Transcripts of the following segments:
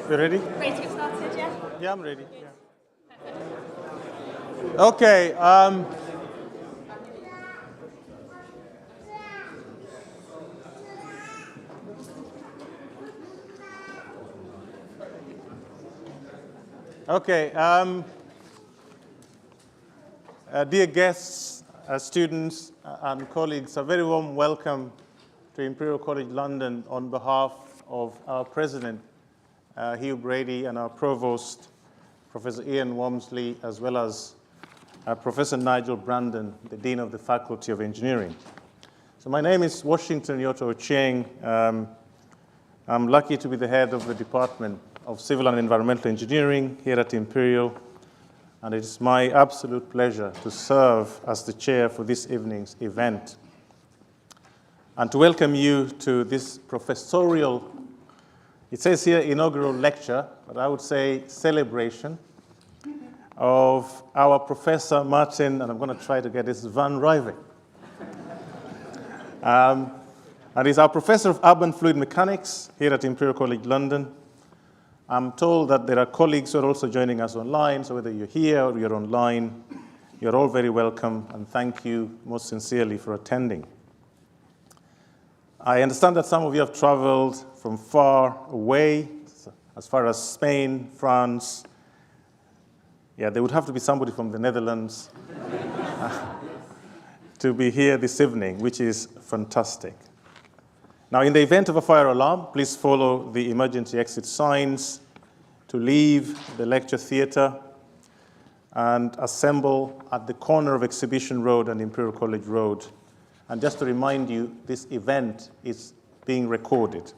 You ready? Ready to get started, yeah? Yeah, I'm ready. Yeah. Okay. Okay. Dear guests, students, and colleagues, a very warm welcome to Imperial College London on behalf of our president, Hugh Brady, and our provost, Professor Ian Walmsley, as well as Professor Nigel Brandon, the Dean of the Faculty of Engineering. So my name is Washington Yoto Ochieng. I'm lucky to be the head of the Department of Civil and Environmental Engineering here at Imperial, and it is my absolute pleasure to serve as the chair for this evening's event and to welcome you to this professorial, it says here inaugural lecture, but I would say celebration of our Professor Maarten, and I'm going to try to get this, van Reeuwijk. And he's our Professor of Urban Fluid Mechanics here at Imperial College London. I'm told that there are colleagues who are also joining us online, so whether you're here or you're online, you're all very welcome, and thank you most sincerely for attending. I understand that some of you have traveled from far away, as far as Spain, France. Yeah, there would have to be somebody from the Netherlands to be here this evening, which is fantastic. Now, in the event of a fire alarm, please follow the emergency exit signs to leave the lecture theater and assemble at the corner of Exhibition Road and Imperial College Road. And just to remind you, this event is being recorded.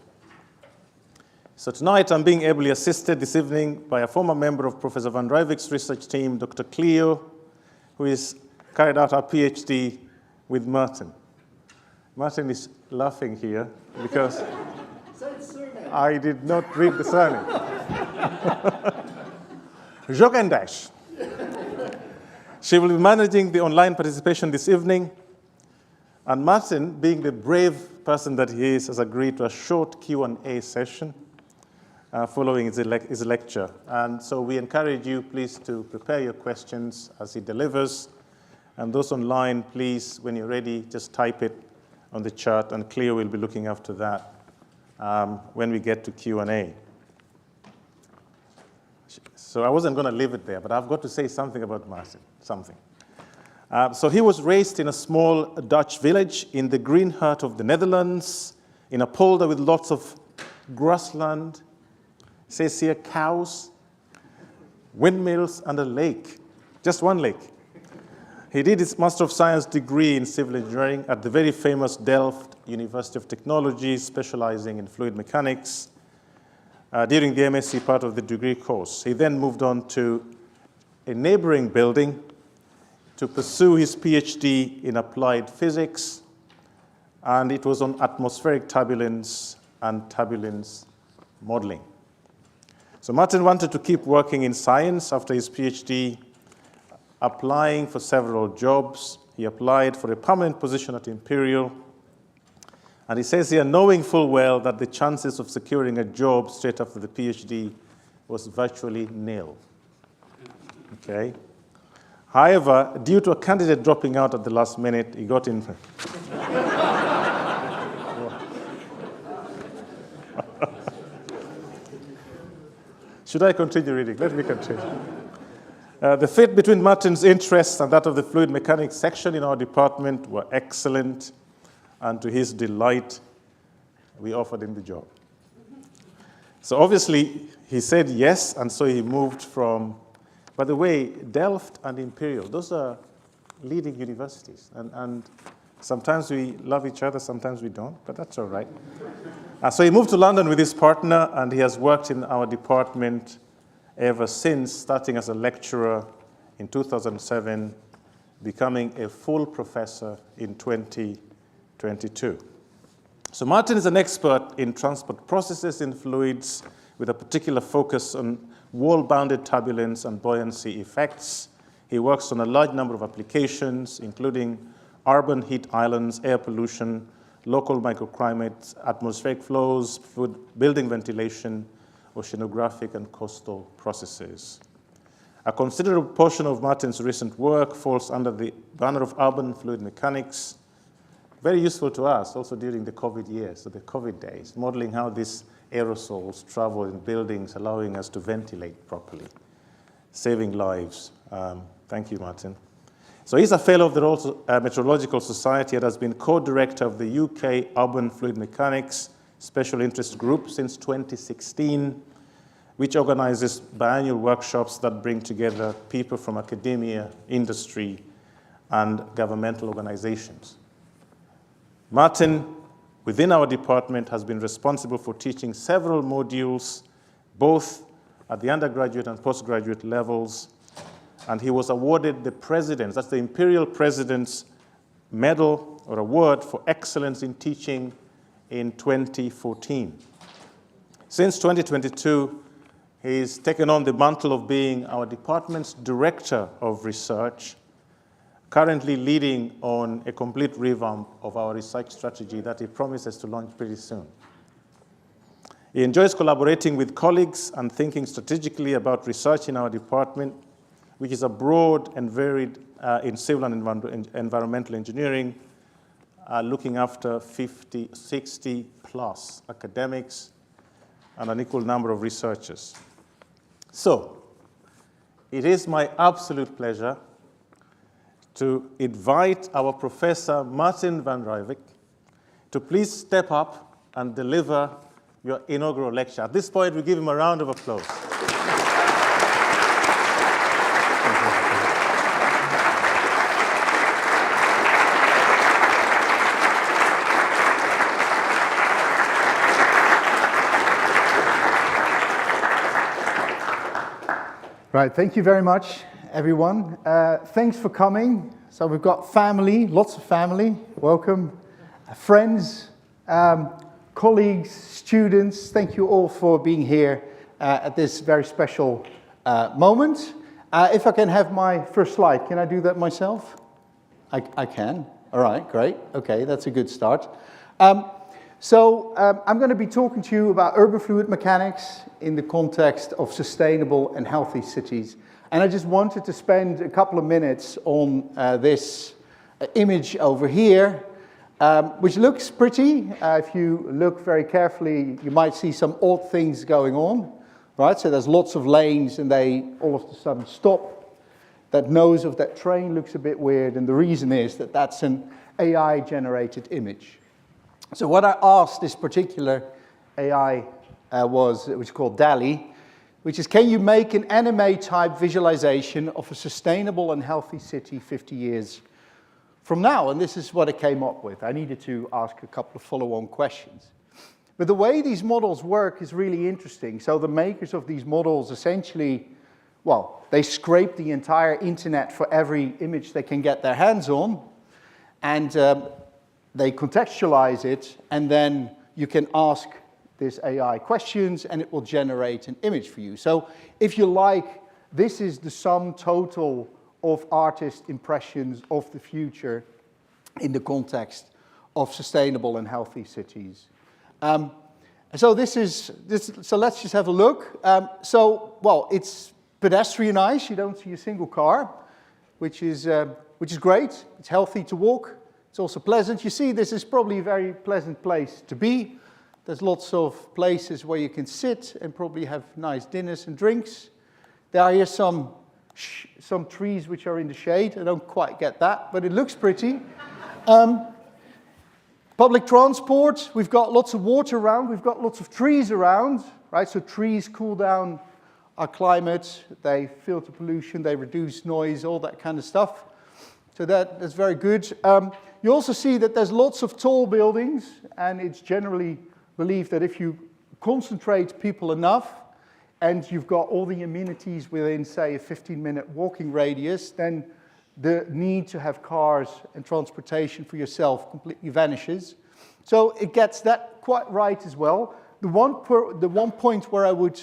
So tonight, I'm being ably assisted this evening by a former member of Professor van Reeuwijk's research team, Dr. Cleo, who has carried out her PhD with Maarten. Maarten is laughing here because I did not read the surname. Jogendash. She will be managing the online participation this evening, and Maarten, being the brave person that he is, has agreed to a short Q&A session following his lecture. And so we encourage you, please, to prepare your questions as he delivers. And those online, please, when you're ready, just type it on the chat, and Cleo will be looking after that when we get to Q&A. So I wasn't going to leave it there, but I've got to say something about Maarten, something. So he was raised in a small Dutch village in the green heart of the Netherlands, in a polder with lots of grassland, it says here cows, windmills, and a lake, just one lake. He did his Master of Science degree in Civil Engineering at the very famous Delft University of Technology, specializing in fluid mechanics during the MSc part of the degree course. He then moved on to a neighboring building to pursue his PhD in applied physics, and it was on atmospheric turbulence and turbulence modeling. So Maarten wanted to keep working in science after his PhD, applying for several jobs. He applied for a permanent position at Imperial. And he says here, knowing full well that the chances of securing a job straight after the PhD was virtually nil. Okay. However, due to a candidate dropping out at the last minute, he got in. Should I continue reading? Let me continue. The fit between Maarten's interests and that of the fluid mechanics section in our department were excellent, and to his delight, we offered him the job. So obviously, he said yes, and so he moved from, by the way, Delft and Imperial, those are leading universities, and sometimes we love each other, sometimes we don't, but that's all right. So he moved to London with his partner, and he has worked in our department ever since, starting as a lecturer in 2007, becoming a full professor in 2022. So Maarten is an expert in transport processes in fluids with a particular focus on wall-bounded turbulence and buoyancy effects. He works on a large number of applications, including urban heat islands, air pollution, local microclimates, atmospheric flows, building ventilation, oceanographic and coastal processes. A considerable portion of Maarten's recent work falls under the banner of urban fluid mechanics, very useful to us also during the COVID years, so the COVID days, modeling how these aerosols travel in buildings, allowing us to ventilate properly, saving lives. Thank you, Maarten. So he's a fellow of the Royal Meteorological Society and has been co-director of the UK Urban Fluid Mechanics Special Interest Group since 2016, which organizes biannual workshops that bring together people from academia, industry, and governmental organizations. Maarten, within our department, has been responsible for teaching several modules, both at the undergraduate and postgraduate levels, and he was awarded the President's, that's the Imperial President's Medal or Award for Excellence in Teaching in 2014. Since 2022, he's taken on the mantle of being our department's Director of Research, currently leading on a complete revamp of our research strategy that he promises to launch pretty soon. He enjoys collaborating with colleagues and thinking strategically about research in our department, which is a broad and varied in civil and environmental engineering, looking after 50, 60 plus academics and an equal number of researchers. So, it is my absolute pleasure to invite our Professor Maarten van Reeuwijk to please step up and deliver your inaugural lecture. At this point, we give him a round of applause. Right, thank you very much, everyone. Thanks for coming. So we've got family, lots of family, welcome. Friends, colleagues, students, thank you all for being here at this very special moment. If I can have my first slide, can I do that myself? I can. All right, great. Okay, that's a good start. So I'm going to be talking to you about urban fluid mechanics in the context of sustainable and healthy cities. And I just wanted to spend a couple of minutes on this image over here, which looks pretty. If you look very carefully, you might see some odd things going on, right? So there's lots of lanes and they all of a sudden stop. That nose of that train looks a bit weird, and the reason is that that's an AI-generated image. So what I asked this particular AI which is called DALL-E, which is, can you make an anime-type visualization of a sustainable and healthy city 50 years from now? And this is what I came up with. I needed to ask a couple of follow-on questions. But the way these models work is really interesting. So the makers of these models essentially, well, they scrape the entire internet for every image they can get their hands on, and they contextualize it, and then you can ask this AI questions and it will generate an image for you. So if you like, this is the sum total of artist impressions of the future in the context of sustainable and healthy cities. So let's just have a look. Well, it's pedestrianized. You don't see a single car, which is great. It's healthy to walk. It's also pleasant. You see, this is probably a very pleasant place to be. There's lots of places where you can sit and probably have nice dinners and drinks. There are here some trees which are in the shade. I don't quite get that, but it looks pretty. Public transport, we've got lots of water around. We've got lots of trees around, right? So trees cool down our climate. They filter pollution. They reduce noise, all that kind of stuff. So that's very good. You also see that there's lots of tall buildings, and it's generally believed that if you concentrate people enough, and you've got all the amenities within, say, a 15-minute walking radius, then the need to have cars and transportation for yourself completely vanishes. So it gets that quite right as well. The one point where I would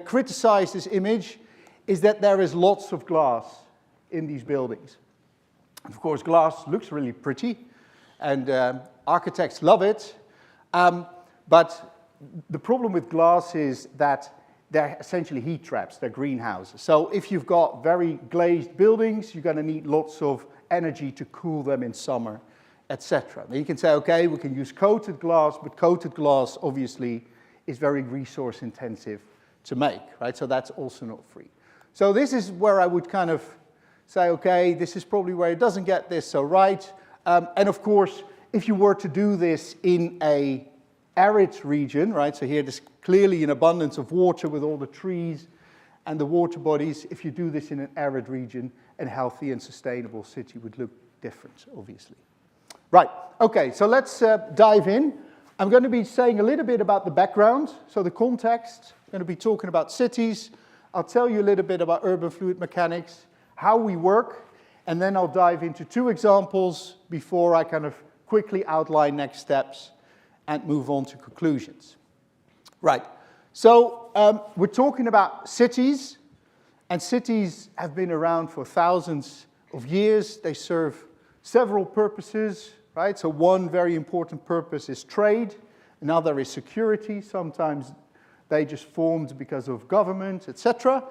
criticize this image is that there is lots of glass in these buildings. Of course, glass looks really pretty, and architects love it. But the problem with glass is that they're essentially heat traps, they're greenhouses. So if you've got very glazed buildings, you're going to need lots of energy to cool them in summer, etc. Now you can say, okay, we can use coated glass, but coated glass obviously is very resource intensive to make, right? So that's also not free. So this is where I would kind of say, okay, this is probably where it doesn't get this so right. And of course, if you were to do this in a arid region, right? So here there's clearly an abundance of water with all the trees and the water bodies. If you do this in an arid region, a healthy and sustainable city would look different, obviously. Right, okay, so let's dive in. I'm going to be saying a little bit about the background, so the context. I'm going to be talking about cities. I'll tell you a little bit about urban fluid mechanics, how we work, and then I'll dive into 2 examples before I kind of quickly outline next steps and move on to conclusions. Right, so we're talking about cities, and cities have been around for thousands of years. They serve several purposes, right? So one very important purpose is trade, another is security. Sometimes they just formed because of government, etc.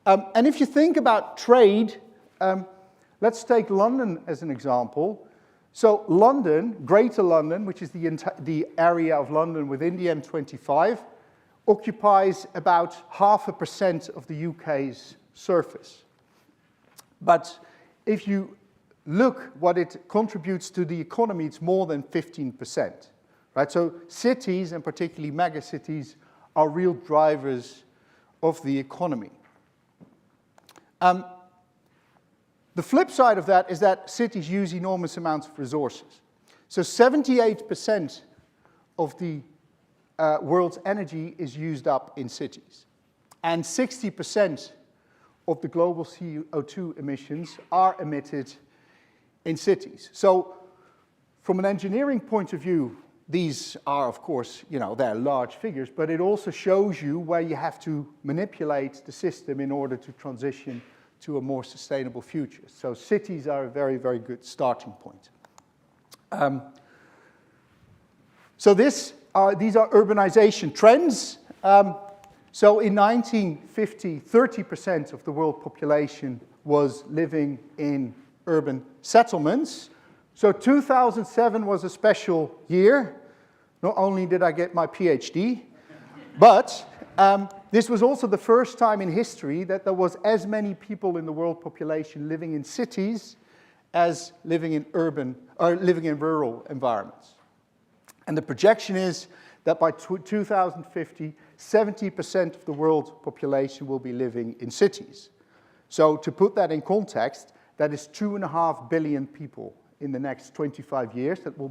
And if you think about trade, let's take London as an example. So London, Greater London, which is the area of London within the M25, occupies about 0.5% of the UK's surface. But if you look what it contributes to the economy, it's more than 15%. Right? So cities, and particularly megacities, are real drivers of the economy. The flip side of that is that cities use enormous amounts of resources. So 78% of the world's energy is used up in cities. And 60% of the global CO2 emissions are emitted in cities. So from an engineering point of view, these are, of course, they're large figures, but it also shows you where you have to manipulate the system in order to transition to a more sustainable future. So cities are a very, very good starting point. So these are urbanization trends. So in 1950, 30% of the world population was living in urban settlements. So 2007 was a special year. Not only did I get my PhD, but this was also the first time in history that there was as many people in the world population living in cities as living in rural environments. And the projection is that by 2050, 70% of the world population will be living in cities. So to put that in context, that is 2.5 billion people in the next 25 years that will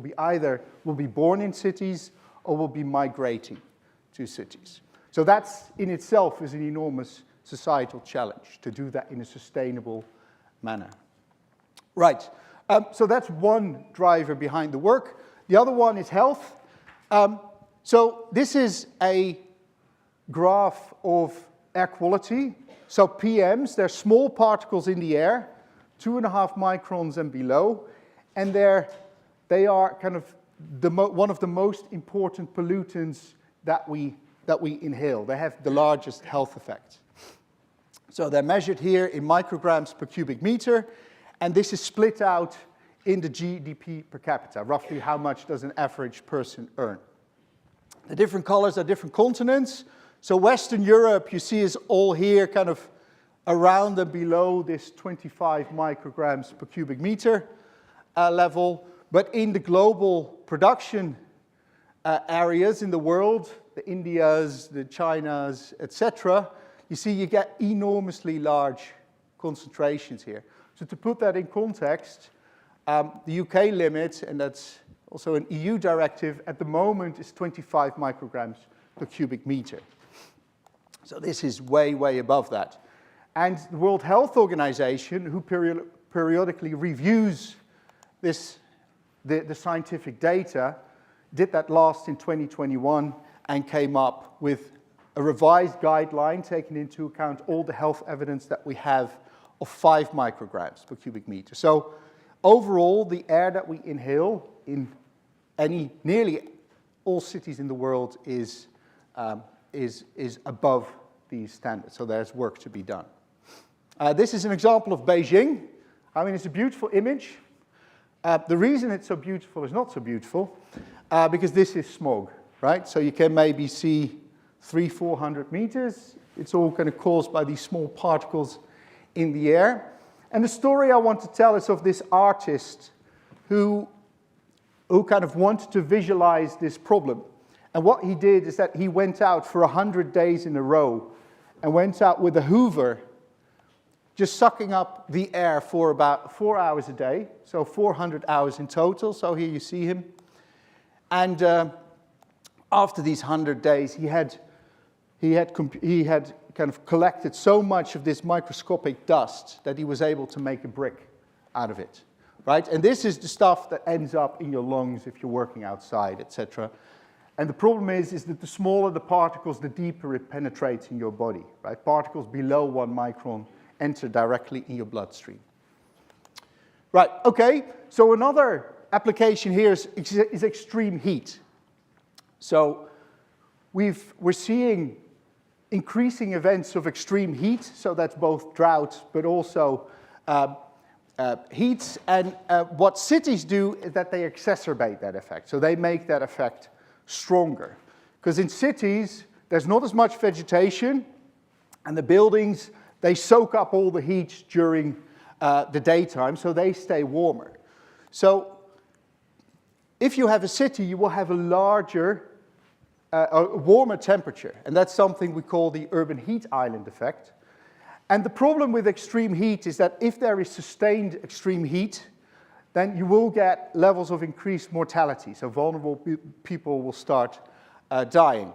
be born in cities or will be migrating to cities. So that's in itself is an enormous societal challenge to do that in a sustainable manner. Right, so that's one driver behind the work. The other one is health. So this is a graph of air quality. So PMs, they're small particles in the air, 2.5 microns and below, and they are kind of one of the most important pollutants that we inhale. They have the largest health effects. So they're measured here in micrograms per cubic meter, and this is split out in the GDP per capita, roughly how much does an average person earn. The different colors are different continents. So Western Europe, you see, is all here kind of around and below this 25 micrograms per cubic meter level. But in the global production areas in the world, the Indias, the Chinas, etc., you see you get enormously large concentrations here. So to put that in context, the UK limit, and that's also an EU directive, at the moment is 25 micrograms per cubic meter. So this is way, way above that. And the World Health Organization, who periodically reviews the scientific data, did that last in 2021 and came up with a revised guideline taking into account all the health evidence that we have of 5 micrograms per cubic meter. So overall, the air that we inhale in nearly all cities in the world is is above these standards. So there's work to be done. This is an example of Beijing. I mean, it's a beautiful image. The reason it's so beautiful is not so beautiful because this is smog, right? So you can maybe see 300-400 meters. It's all kind of caused by these small particles in the air. And the story I want to tell is of this artist who kind of wanted to visualize this problem. And what he did is that he went out for 100 days in a row and went out with a hoover, just sucking up the air for about 4 hours a day, so 400 hours in total. So here you see him. And after these 100 days, he had kind of collected so much of this microscopic dust that he was able to make a brick out of it, right? And this is the stuff that ends up in your lungs if you're working outside, etc. And the problem is that the smaller the particles, the deeper it penetrates in your body, right? Particles below 1 micron enter directly in your bloodstream. Right, okay, so another application here is extreme heat. So we're seeing increasing events of extreme heat, so that's both drought, but also heats. And what cities do is that they exacerbate that effect. So they make that effect stronger. Because in cities, there's not as much vegetation, and the buildings, they soak up all the heat during the daytime, so they stay warmer. So if you have a city, you will have a larger, a warmer temperature, and that's something we call the urban heat island effect. And the problem with extreme heat is that if there is sustained extreme heat, then you will get levels of increased mortality. So vulnerable people will start dying.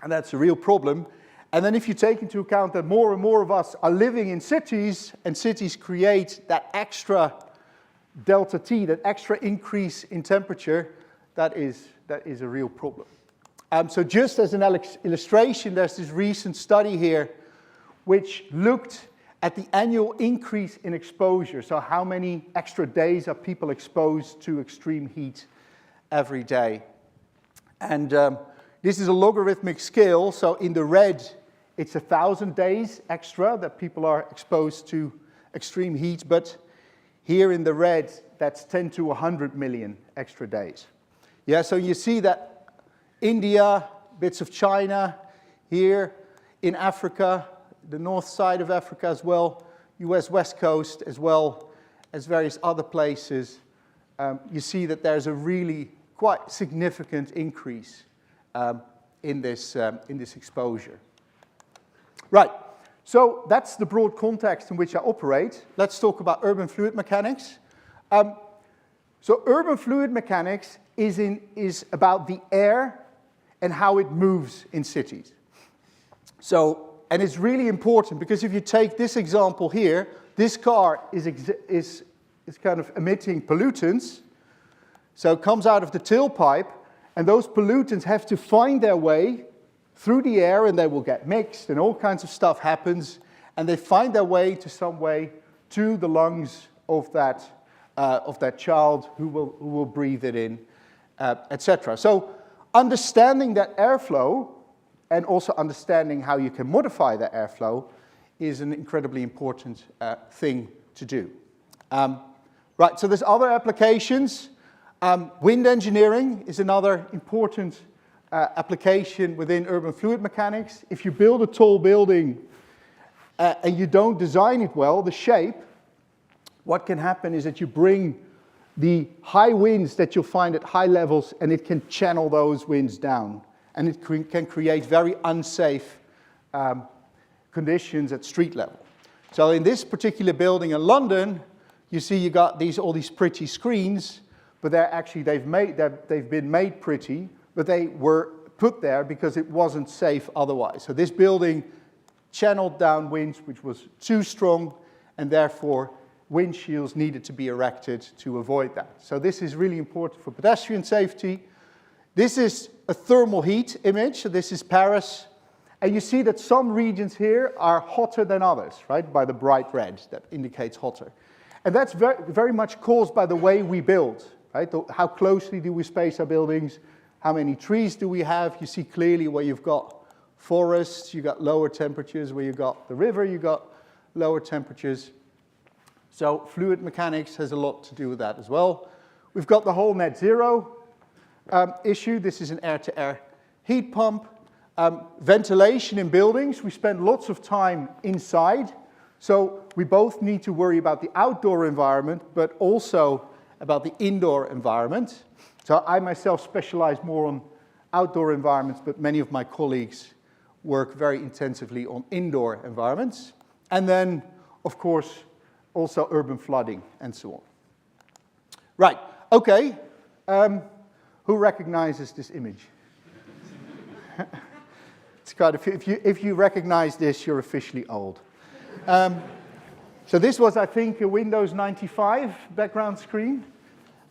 And that's a real problem. And then if you take into account that more and more of us are living in cities, and cities create that extra delta T, that extra increase in temperature, that is a real problem. So just as an illustration, there's this recent study here which looked at the annual increase in exposure. So how many extra days are people exposed to extreme heat every day? And this is a logarithmic scale. So in the red, it's 1,000 days extra that people are exposed to extreme heat. But here in the red, that's 10 to 100 million extra days. Yeah, so you see that India, bits of China, here in Africa, the north side of Africa as well, US West Coast as well as various other places, you see that there's a really quite significant increase in this exposure. Right, so that's the broad context in which I operate. Let's talk about urban fluid mechanics. So urban fluid mechanics is about the air and how it moves in cities. So, and it's really important because if you take this example here, this car is kind of emitting pollutants. So it comes out of the tailpipe, and those pollutants have to find their way through the air, and they will get mixed, and all kinds of stuff happens, and they find their way to some way to the lungs of that child who will breathe it in, etc. So understanding that airflow and also understanding how you can modify that airflow is an incredibly important thing to do. Right, so there's other applications. Wind engineering is another important application within urban fluid mechanics. If you build a tall building and you don't design it well, the shape, what can happen is that you bring the high winds that you'll find at high levels, and it can channel those winds down. And it can create very unsafe conditions at street level. So in this particular building in London, you see you got all these pretty screens, but they've been made pretty, but they were put there because it wasn't safe otherwise. So this building channeled down winds which was too strong, and therefore windshields needed to be erected to avoid that. So this is really important for pedestrian safety. This is a thermal heat image. So this is Paris. And you see that some regions here are hotter than others, right? By the bright red that indicates hotter. And that's very, very much caused by the way we build, right? How closely do we space our buildings? how many trees do we have? You see clearly where you've got forests, you've got lower temperatures. Where you've got the river, you've got lower temperatures. So fluid mechanics has a lot to do with that as well. We've got the whole net zero issue. This is an air-to-air heat pump. Ventilation in buildings. We spend lots of time inside. So we both need to worry about the outdoor environment, but also about the indoor environment. So I myself specialize more on outdoor environments, but many of my colleagues work very intensively on indoor environments. And then, of course, also urban flooding and so on. Right, okay. Who recognizes this image? It's quite a few. If you recognize this, you're officially old. So this was, I think, a Windows 95 background screen.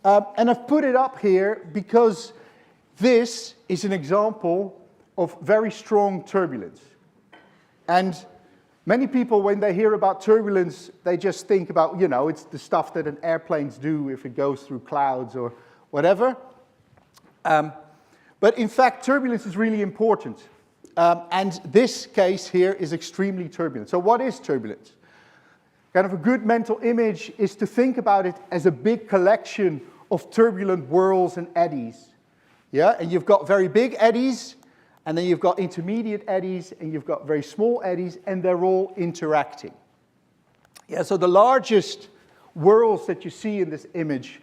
And I've put it up here because this is an example of very strong turbulence. And many people, when they hear about turbulence, they just think about, you know, it's the stuff that an airplanes do if it goes through clouds or whatever. But in fact, turbulence is really important. And this case here is extremely turbulent. So what is turbulence? Kind of a good mental image is to think about it as a big collection of turbulent whirls and eddies. Yeah, and you've got very big eddies, and then you've got intermediate eddies, and you've got very small eddies, and they're all interacting. Yeah, so the largest whirls that you see in this image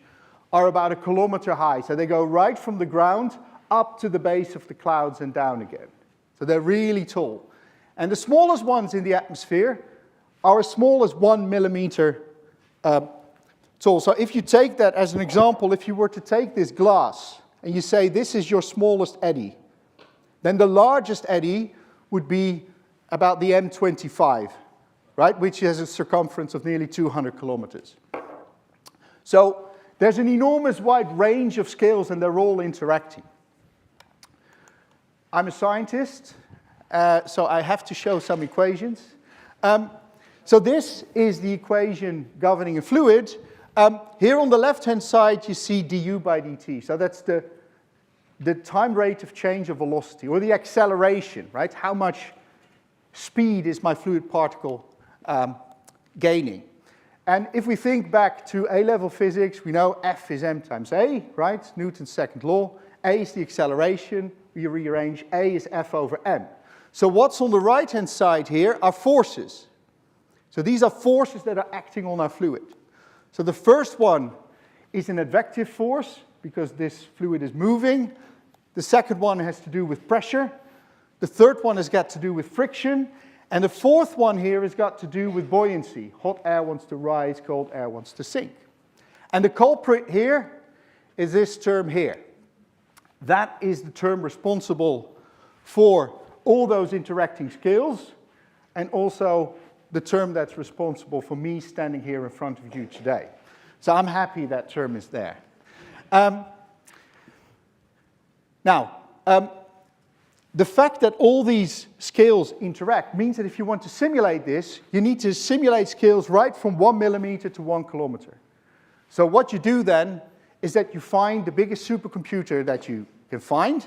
are about 1 kilometer high. So they go right from the ground up to the base of the clouds and down again. So they're really tall. And the smallest ones in the atmosphere are as small as 1 millimeter tall. So if you take that as an example, if you were to take this glass and you say this is your smallest eddy, then the largest eddy would be about the M25, right, which has a circumference of nearly 200 kilometers. So there's an enormous wide range of scales, and they're all interacting. I'm a scientist, so I have to show some equations. So this is the equation governing a fluid. Here on the left-hand side, you see du by dt. So that's the time rate of change of velocity, or the acceleration, right? How much speed is my fluid particle gaining? And if we think back to A-level physics, we know F is m times a, right? Newton's second law. A is the acceleration. We rearrange A is F over m. So what's on the right-hand side here are forces. So these are forces that are acting on our fluid. So the first one is an advective force, because this fluid is moving. The second one has to do with pressure. The third one has got to do with friction. And the fourth one here has got to do with buoyancy. Hot air wants to rise, cold air wants to sink. And the culprit here is this term here. That is the term responsible for all those interacting scales, and also the term that's responsible for me standing here in front of you today. So I'm happy that term is there. The fact that all these scales interact means that if you want to simulate this, you need to simulate scales right from 1 millimeter to 1 kilometer. So what you do then is that you find the biggest supercomputer that you can find,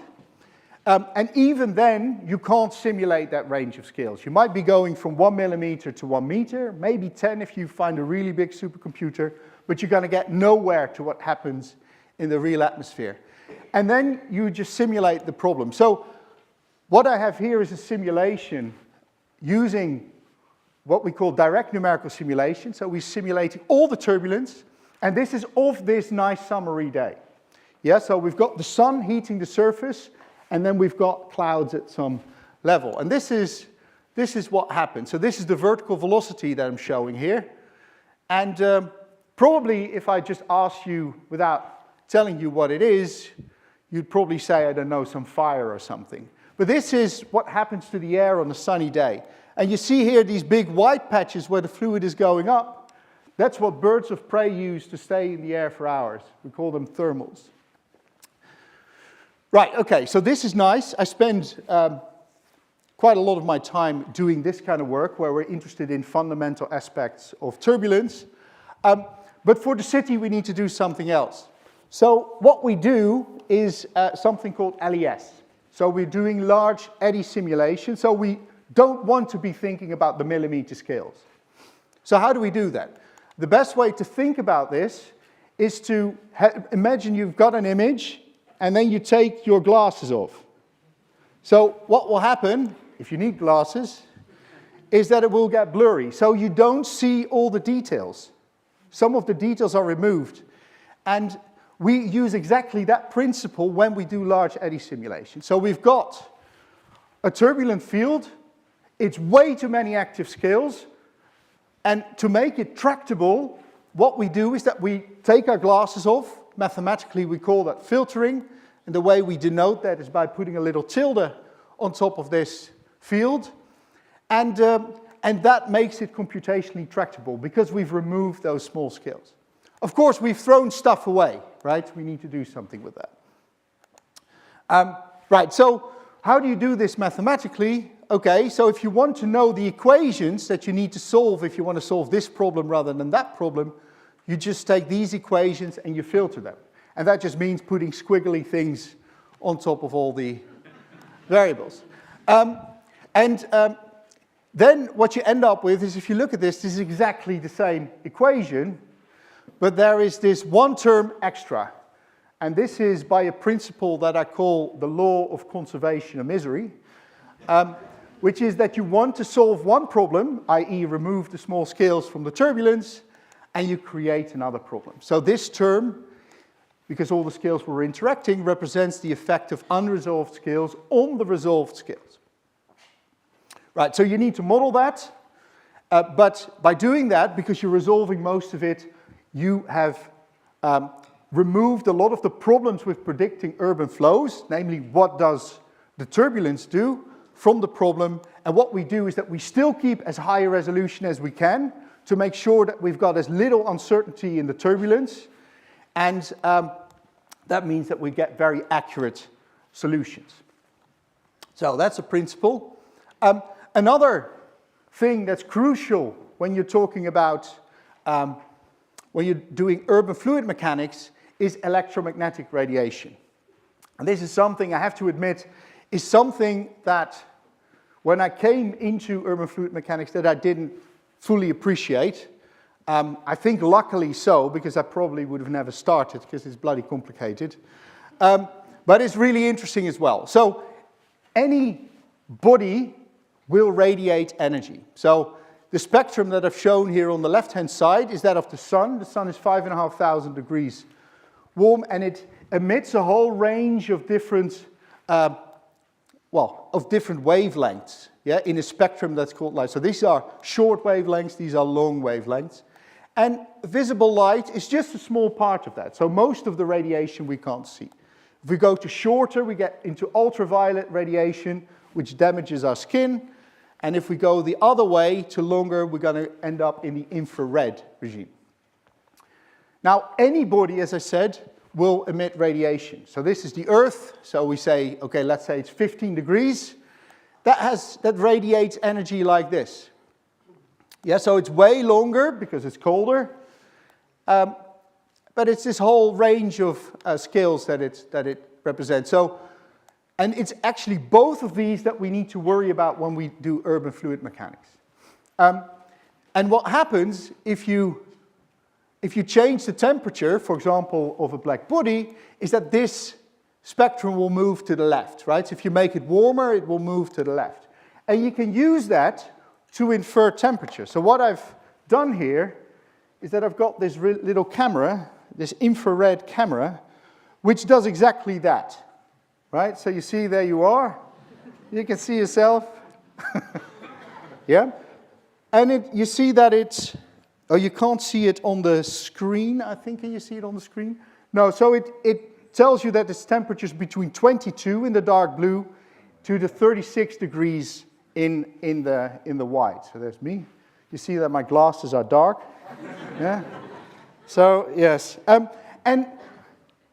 and even then, you can't simulate that range of scales. You might be going from 1 millimeter to 1 meter, maybe 10 if you find a really big supercomputer, but you're going to get nowhere to what happens in the real atmosphere. And then you just simulate the problem. So what I have here is a simulation using what we call direct numerical simulation. So we're simulating all the turbulence, and this is of this nice summery day. Yeah, so we've got the sun heating the surface, and then we've got clouds at some level. And this is what happens. So this is the vertical velocity that I'm showing here. And probably if I just ask you without telling you what it is, you'd probably say, I don't know, some fire or something. But this is what happens to the air on a sunny day. And you see here these big white patches where the fluid is going up. That's what birds of prey use to stay in the air for hours. We call them thermals. Right, okay, so this is nice. I spend quite a lot of my time doing this kind of work where we're interested in fundamental aspects of turbulence. But for the city, we need to do something else. So what we do is something called LES. So we're doing large eddy simulation, so we don't want to be thinking about the millimeter scales. So how do we do that? The best way to think about this is to imagine you've got an image and then you take your glasses off. So what will happen, if you need glasses, is that it will get blurry. So you don't see all the details. Some of the details are removed. And we use exactly that principle when we do large eddy simulation. So we've got a turbulent field. It's way too many active scales. And to make it tractable, what we do is that we take our glasses off. Mathematically, we call that filtering. And the way we denote that is by putting a little tilde on top of this field. And that makes it computationally tractable because we've removed those small scales. Of course, we've thrown stuff away, right? We need to do something with that. Right, so how do you do this mathematically? Okay, so if you want to know the equations that you need to solve, if you want to solve this problem rather than that problem, you just take these equations and you filter them. And that just means putting squiggly things on top of all the variables. Then what you end up with is, if you look at this is exactly the same equation, but there is this one term extra. And this is by a principle that I call the law of conservation of misery, which is that you want to solve one problem, i.e. remove the small scales from the turbulence, and you create another problem. So this term, because all the scales were interacting, represents the effect of unresolved scales on the resolved scales. Right, so you need to model that, but by doing that, because you're resolving most of it, you have removed a lot of the problems with predicting urban flows, namely what does the turbulence do, from the problem. And what we do is that we still keep as high a resolution as we can to make sure that we've got as little uncertainty in the turbulence. And that means that we get very accurate solutions. So that's a principle. Another thing that's crucial when you're talking about, when you're doing urban fluid mechanics, is electromagnetic radiation. And this is something, I have to admit, is something that when I came into urban fluid mechanics that I didn't fully appreciate. I think luckily so, because I probably would have never started, because it's bloody complicated. But it's really interesting as well. So any body will radiate energy. So the spectrum that I've shown here on the left-hand side is that of the sun. The sun is 5,500 degrees warm, and it emits a whole range of different, different wavelengths, yeah, in a spectrum that's called light. So these are short wavelengths, these are long wavelengths. And visible light is just a small part of that. So most of the radiation we can't see. If we go to shorter, we get into ultraviolet radiation, which damages our skin. And if we go the other way to longer, we're going to end up in the infrared regime. Now, any body, as I said, will emit radiation. So this is the Earth. So we say, okay, let's say it's 15 degrees. That radiates energy like this. Yeah, so it's way longer because it's colder. But it's this whole range of scales that it represents. So, and it's actually both of these that we need to worry about when we do urban fluid mechanics. And what happens if you change the temperature, for example, of a black body, is that this spectrum will move to the left, right? So if you make it warmer, it will move to the left. And you can use that to infer temperature. So what I've done here is that I've got this little camera, this infrared camera, which does exactly that, right? So you see, there you are. You can see yourself. Yeah? And you see that it's, oh, you can't see it on the screen, I think. Can you see it on the screen? No, so it tells you that its temperature is between 22 in the dark blue to the 36 degrees in the white. So there's me. You see that my glasses are dark. Yeah. So yes, and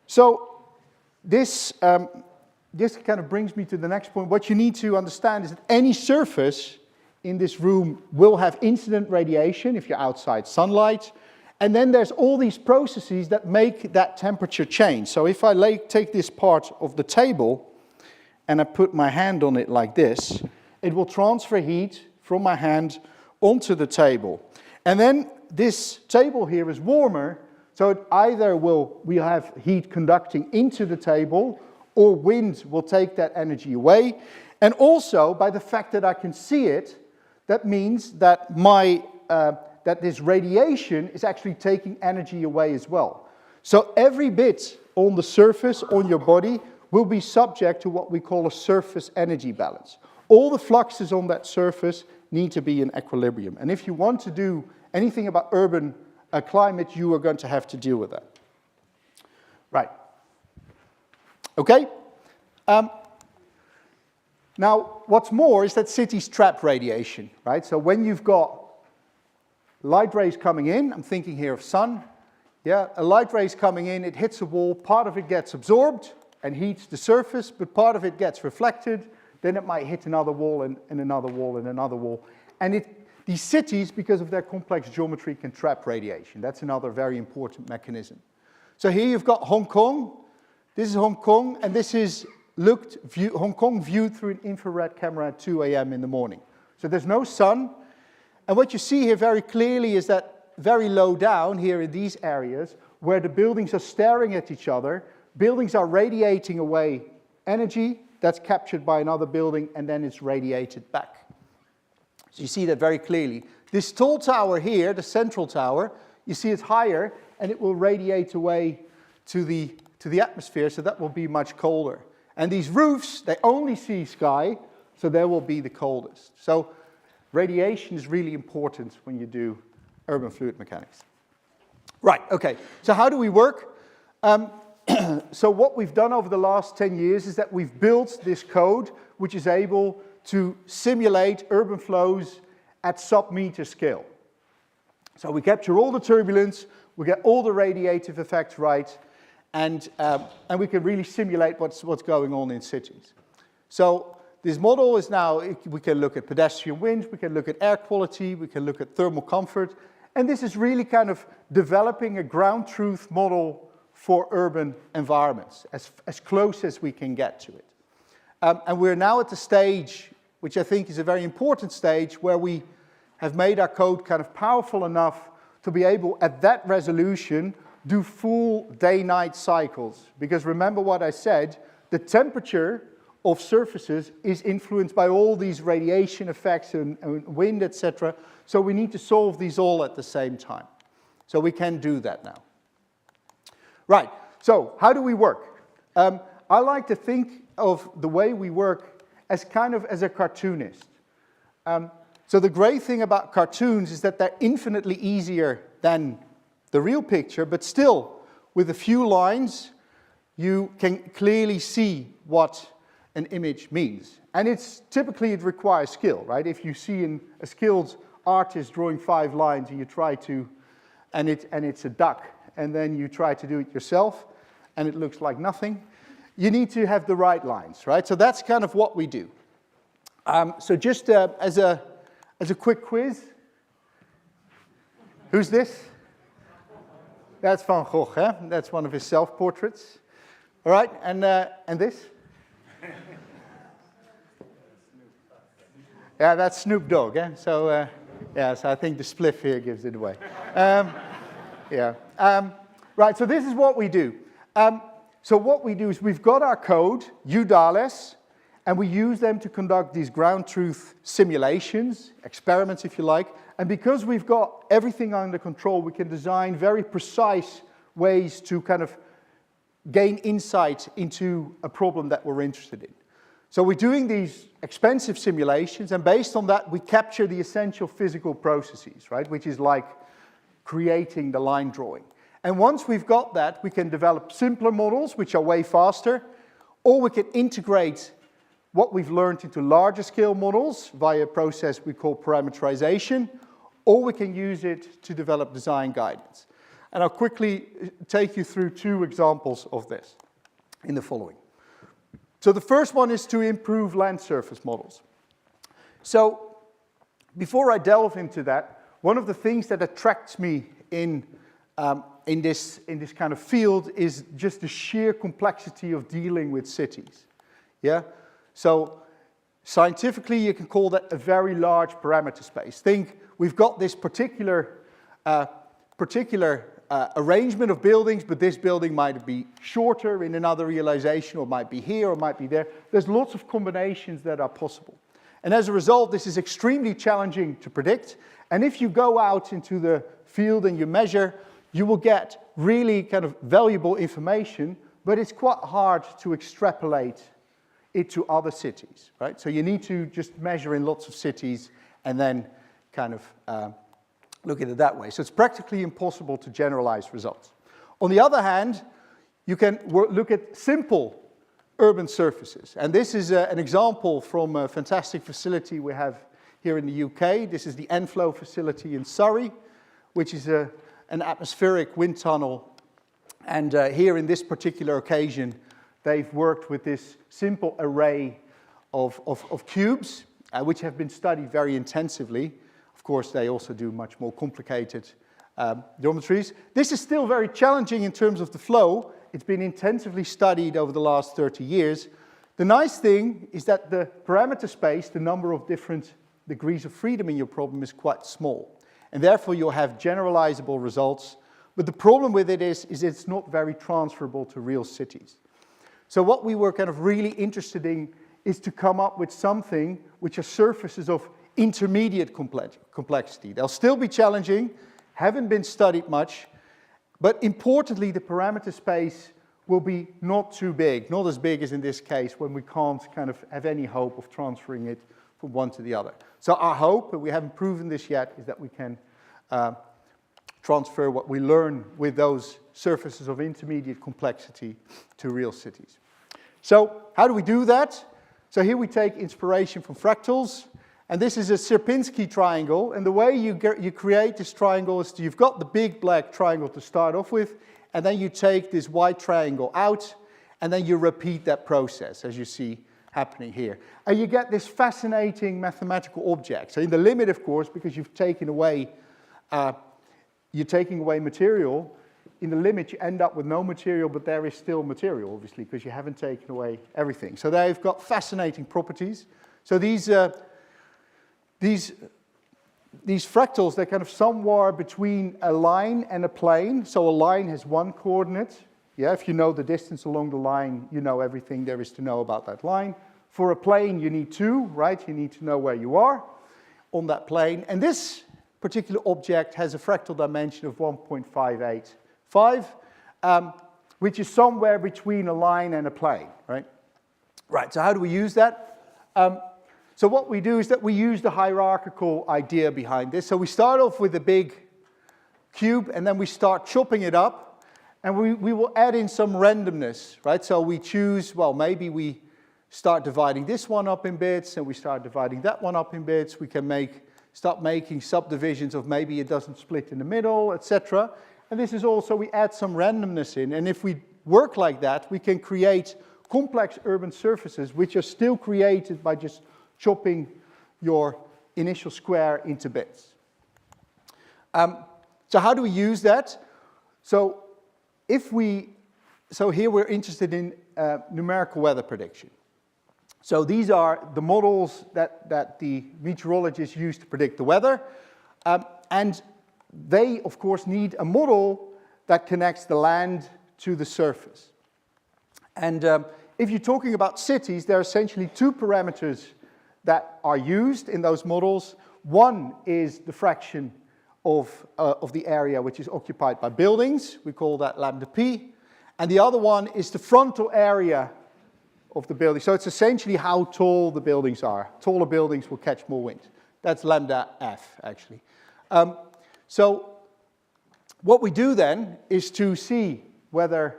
so this kind of brings me to the next point. What you need to understand is that any surface in this room will have incident radiation if you're outside sunlight, And then there's all these processes that make that temperature change. So if I take this part of the table and I put my hand on it like this, it will transfer heat from my hand onto the table. And then this table here is warmer, so it either we have heat conducting into the table, or wind will take that energy away. And also, by the fact that I can see it, that means that that this radiation is actually taking energy away as well. So every bit on the surface, on your body, will be subject to what we call a surface energy balance. All the fluxes on that surface need to be in equilibrium. And if you want to do anything about urban climate, you are going to have to deal with that. Right. Okay. Now, what's more is that cities trap radiation, right? So when you've got light rays coming in, I'm thinking here of sun, yeah, a light ray's coming in, it hits a wall, part of it gets absorbed and heats the surface, but part of it gets reflected, then it might hit another wall and another wall and another wall. And these cities, because of their complex geometry, can trap radiation. That's another very important mechanism. So here you've got Hong Kong. This is Hong Kong, and this is Hong Kong viewed through an infrared camera at 2 a.m. in the morning. So there's no sun. And what you see here very clearly is that very low down here in these areas, where the buildings are staring at each other, buildings are radiating away energy that's captured by another building, and then it's radiated back. So you see that very clearly. This tall tower here, the central tower, you see it's higher, and it will radiate away to the atmosphere, so that will be much colder. And these roofs, they only see sky, so they will be the coldest. So radiation is really important when you do urban fluid mechanics. Right, okay, so how do we work? So what we've done over the last 10 years is that we've built this code which is able to simulate urban flows at sub-meter scale. So we capture all the turbulence, we get all the radiative effects right, and we can really simulate what's going on in cities. So this model is now, we can look at pedestrian wind, we can look at air quality, we can look at thermal comfort, and this is really kind of developing a ground truth model for urban environments, as close as we can get to it. And we're now at the stage, which I think is a very important stage, where we have made our code kind of powerful enough to be able, at that resolution, do full day-night cycles. Because remember what I said, the temperature of surfaces is influenced by all these radiation effects and wind, etc. So we need to solve these all at the same time. So we can do that now. Right, so how do we work? I like to think of the way we work as kind of as a cartoonist. So the great thing about cartoons is that they're infinitely easier than the real picture, but still, with a few lines, you can clearly see what an image means. And it requires skill, right? If you see a skilled artist drawing 5 lines and you try to, and it's a duck, and then you try to do it yourself, and it looks like nothing, you need to have the right lines, right? So that's kind of what we do. So just as a quick quiz, who's this? That's Van Gogh, eh? That's one of his self-portraits. All right, and this? Yeah, that's Snoop Dogg, eh? So, so I think the spliff here gives it away. Right, so this is what we do. So what we do is we've got our code, UDALES, and we use them to conduct these ground truth simulations, experiments if you like, and because we've got everything under control, we can design very precise ways to kind of gain insight into a problem that we're interested in. So we're doing these expensive simulations, and based on that, we capture the essential physical processes, right, which is like creating the line drawing. And once we've got that, we can develop simpler models, which are way faster, or we can integrate what we've learned into larger scale models via a process we call parameterization, or we can use it to develop design guidance. And I'll quickly take you through 2 examples of this in the following. So the first one is to improve land surface models. So before I delve into that, one of the things that attracts me in in this kind of field is just the sheer complexity of dealing with cities. Yeah? So scientifically, you can call that a very large parameter space. Think we've got this particular arrangement of buildings, but this building might be shorter in another realization, or might be here, or might be there. There's lots of combinations that are possible. And as a result, this is extremely challenging to predict. And if you go out into the field and you measure, you will get really kind of valuable information, but it's quite hard to extrapolate it to other cities, right? So you need to just measure in lots of cities and then kind of look at it that way. So it's practically impossible to generalize results. On the other hand, you can look at simple urban surfaces. And this is an example from a fantastic facility we have here in the UK. This is the Enflow facility in Surrey, which is an atmospheric wind tunnel. And here in this particular occasion, they've worked with this simple array of cubes, which have been studied very intensively. Of course, they also do much more complicated geometries. This is still very challenging in terms of the flow. It's been intensively studied over the last 30 years. The nice thing is that the parameter space, the number of different degrees of freedom in your problem, is quite small. And therefore, you'll have generalizable results. But the problem with it is it's not very transferable to real cities. So what we were kind of really interested in is to come up with something which are surfaces of intermediate complexity. They'll still be challenging, haven't been studied much, but importantly, the parameter space will be not too big, not as big as in this case when we can't kind of have any hope of transferring it from one to the other. So our hope, but we haven't proven this yet, is that we can transfer what we learn with those surfaces of intermediate complexity to real cities. So how do we do that? So here we take inspiration from fractals, and this is a Sierpinski triangle, and the way you create this triangle is you've got the big black triangle to start off with, and then you take this white triangle out, and then you repeat that process, as you see happening here. And you get this fascinating mathematical object. So in the limit, of course, because you've taken away, you're taking away material, in the limit you end up with no material, but there is still material, obviously, because you haven't taken away everything. So they've got fascinating properties. So these fractals, they're kind of somewhere between a line and a plane. So a line has one coordinate. Yeah, if you know the distance along the line, you know everything there is to know about that line. For a plane, you need two, right? You need to know where you are on that plane. And this particular object has a fractal dimension of 1.585, which is somewhere between a line and a plane, right? Right, so how do we use that? So what we do is that we use the hierarchical idea behind this. So we start off with a big cube, and then we start chopping it up. And we will add in some randomness, right? So we choose, well, maybe we start dividing this one up in bits, and we start dividing that one up in bits. We can start making subdivisions of maybe it doesn't split in the middle, etc. And this is also, we add some randomness in. And if we work like that, we can create complex urban surfaces which are still created by just chopping your initial square into bits. So how do we use that? So here we're interested in numerical weather prediction. So these are the models that the meteorologists use to predict the weather. And they, of course, need a model that connects the land to the surface. And if you're talking about cities, there are essentially two parameters that are used in those models. One is the fraction of the area which is occupied by buildings. We call that lambda p. And the other one is the frontal area of the building. So it's essentially how tall the buildings are. Taller buildings will catch more wind. That's lambda f, actually. So what we do then is to see whether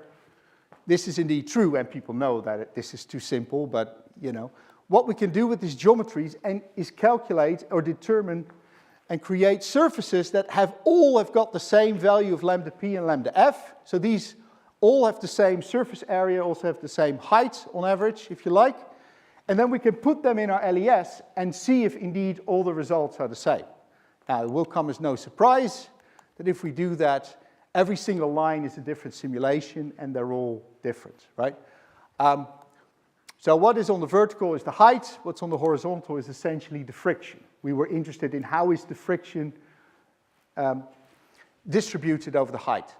this is indeed true, and people know that this is too simple, but, you know, what we can do with these geometries is calculate or determine and create surfaces that all have got the same value of lambda p and lambda f. So these all have the same surface area, also have the same height on average, if you like. And then we can put them in our LES and see if indeed all the results are the same. Now, it will come as no surprise that if we do that Every single line is a different simulation, and they're all different, right? So what is on the vertical is the height. What's on the horizontal is essentially the friction. We were interested in how is the friction distributed over the height.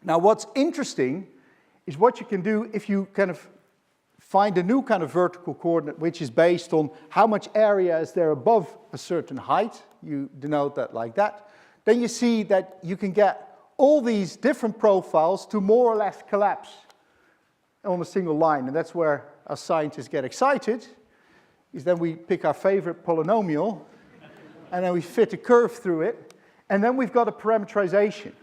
Now, what's interesting is what you can do if you kind of find a new kind of vertical coordinate, which is based on how much area is there above a certain height. You denote that like that. Then you see that you can get all these different profiles to more or less collapse on a single line. And that's where our scientists get excited, is then we pick our favorite polynomial, and then we fit a curve through it, and then we've got a parameterization.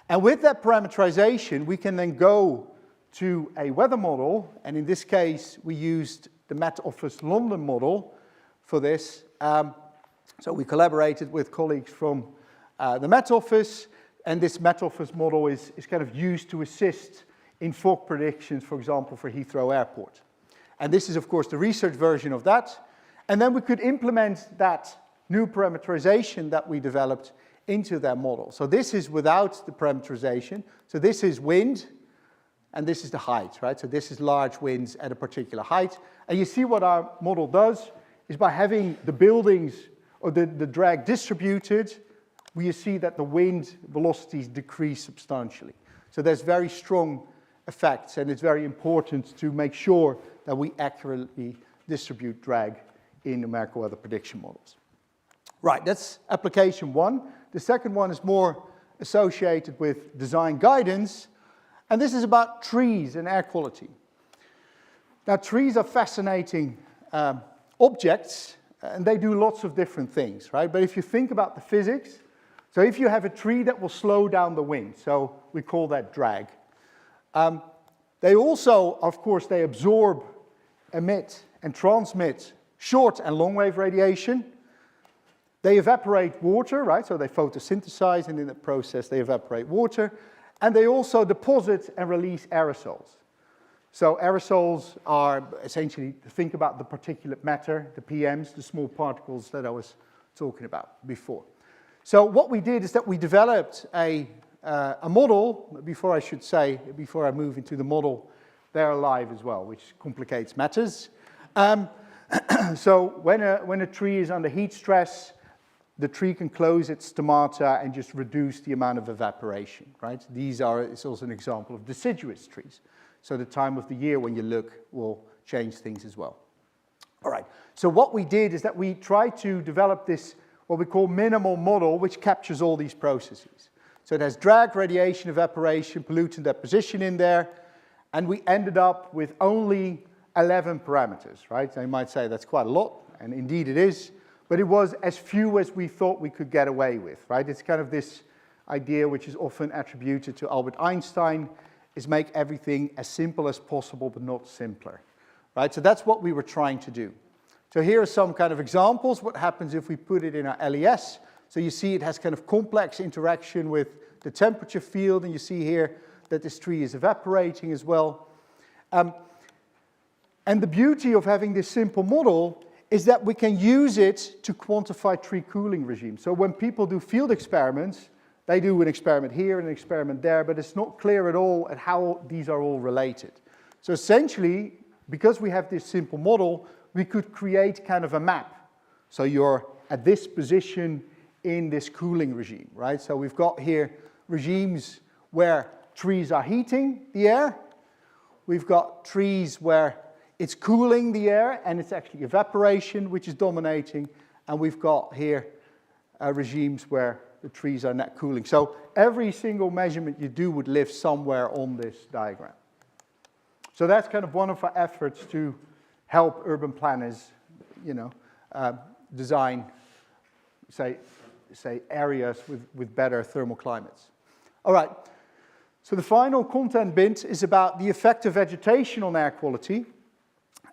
And with that parameterization, we can then go to a weather model, and in this case, we used the Met Office London model for this. So we collaborated with colleagues from the Met Office, and this Met Office model is kind of used to assist in fog predictions, for example, for Heathrow Airport. And this is, of course, the research version of that. And then we could implement that new parameterization that we developed into that model. So this is without the parameterization. So this is wind, and this is the height, right? So this is large winds at a particular height. And you see what our model does is by having the buildings or the drag distributed, we see that the wind velocities decrease substantially. So there's very strong effects, and it's very important to make sure that we accurately distribute drag in numerical weather prediction models. Right, that's application one. The second one is more associated with design guidance, and this is about trees and air quality. Now, trees are fascinating objects, and they do lots of different things, right? But if you think about the physics, so if you have a tree that will slow down the wind, so we call that drag. They also, of course, they absorb, emit, and transmit short and long wave radiation. They evaporate water, right? So they photosynthesize, and in the process they evaporate water. And they also deposit and release aerosols. So aerosols are essentially, think about the particulate matter, the PMs, the small particles that I was talking about before. So what we did is that we developed a model. Before I move into the model, they're alive as well, which complicates matters. So when a tree is under heat stress, the tree can close its stomata and just reduce the amount of evaporation, right? It's also an example of deciduous trees. So the time of the year when you look will change things as well. All right, so what we did is that we tried to develop this, what we call minimal model, which captures all these processes. So it has drag, radiation, evaporation, pollutant deposition in there, and we ended up with only 11 parameters, right? So you might say that's quite a lot, and indeed it is, but it was as few as we thought we could get away with, right? It's kind of this idea which is often attributed to Albert Einstein, is make everything as simple as possible, but not simpler, right? So that's what we were trying to do. So here are some kind of examples. What happens if we put it in our LES? So you see it has kind of complex interaction with the temperature field, and you see here that this tree is evaporating as well. And the beauty of having this simple model is that we can use it to quantify tree cooling regimes. So when people do field experiments, they do an experiment here and an experiment there, but it's not clear at all at how these are all related. So essentially, because we have this simple model, we could create kind of a map. So you're at this position in this cooling regime, right? So we've got here regimes where trees are heating the air. We've got trees where it's cooling the air, and it's actually evaporation which is dominating. And we've got here regimes where the trees are not cooling. So every single measurement you do would live somewhere on this diagram. So that's kind of one of our efforts to help urban planners, design, say areas with better thermal climates. All right. So the final content bit is about the effect of vegetation on air quality.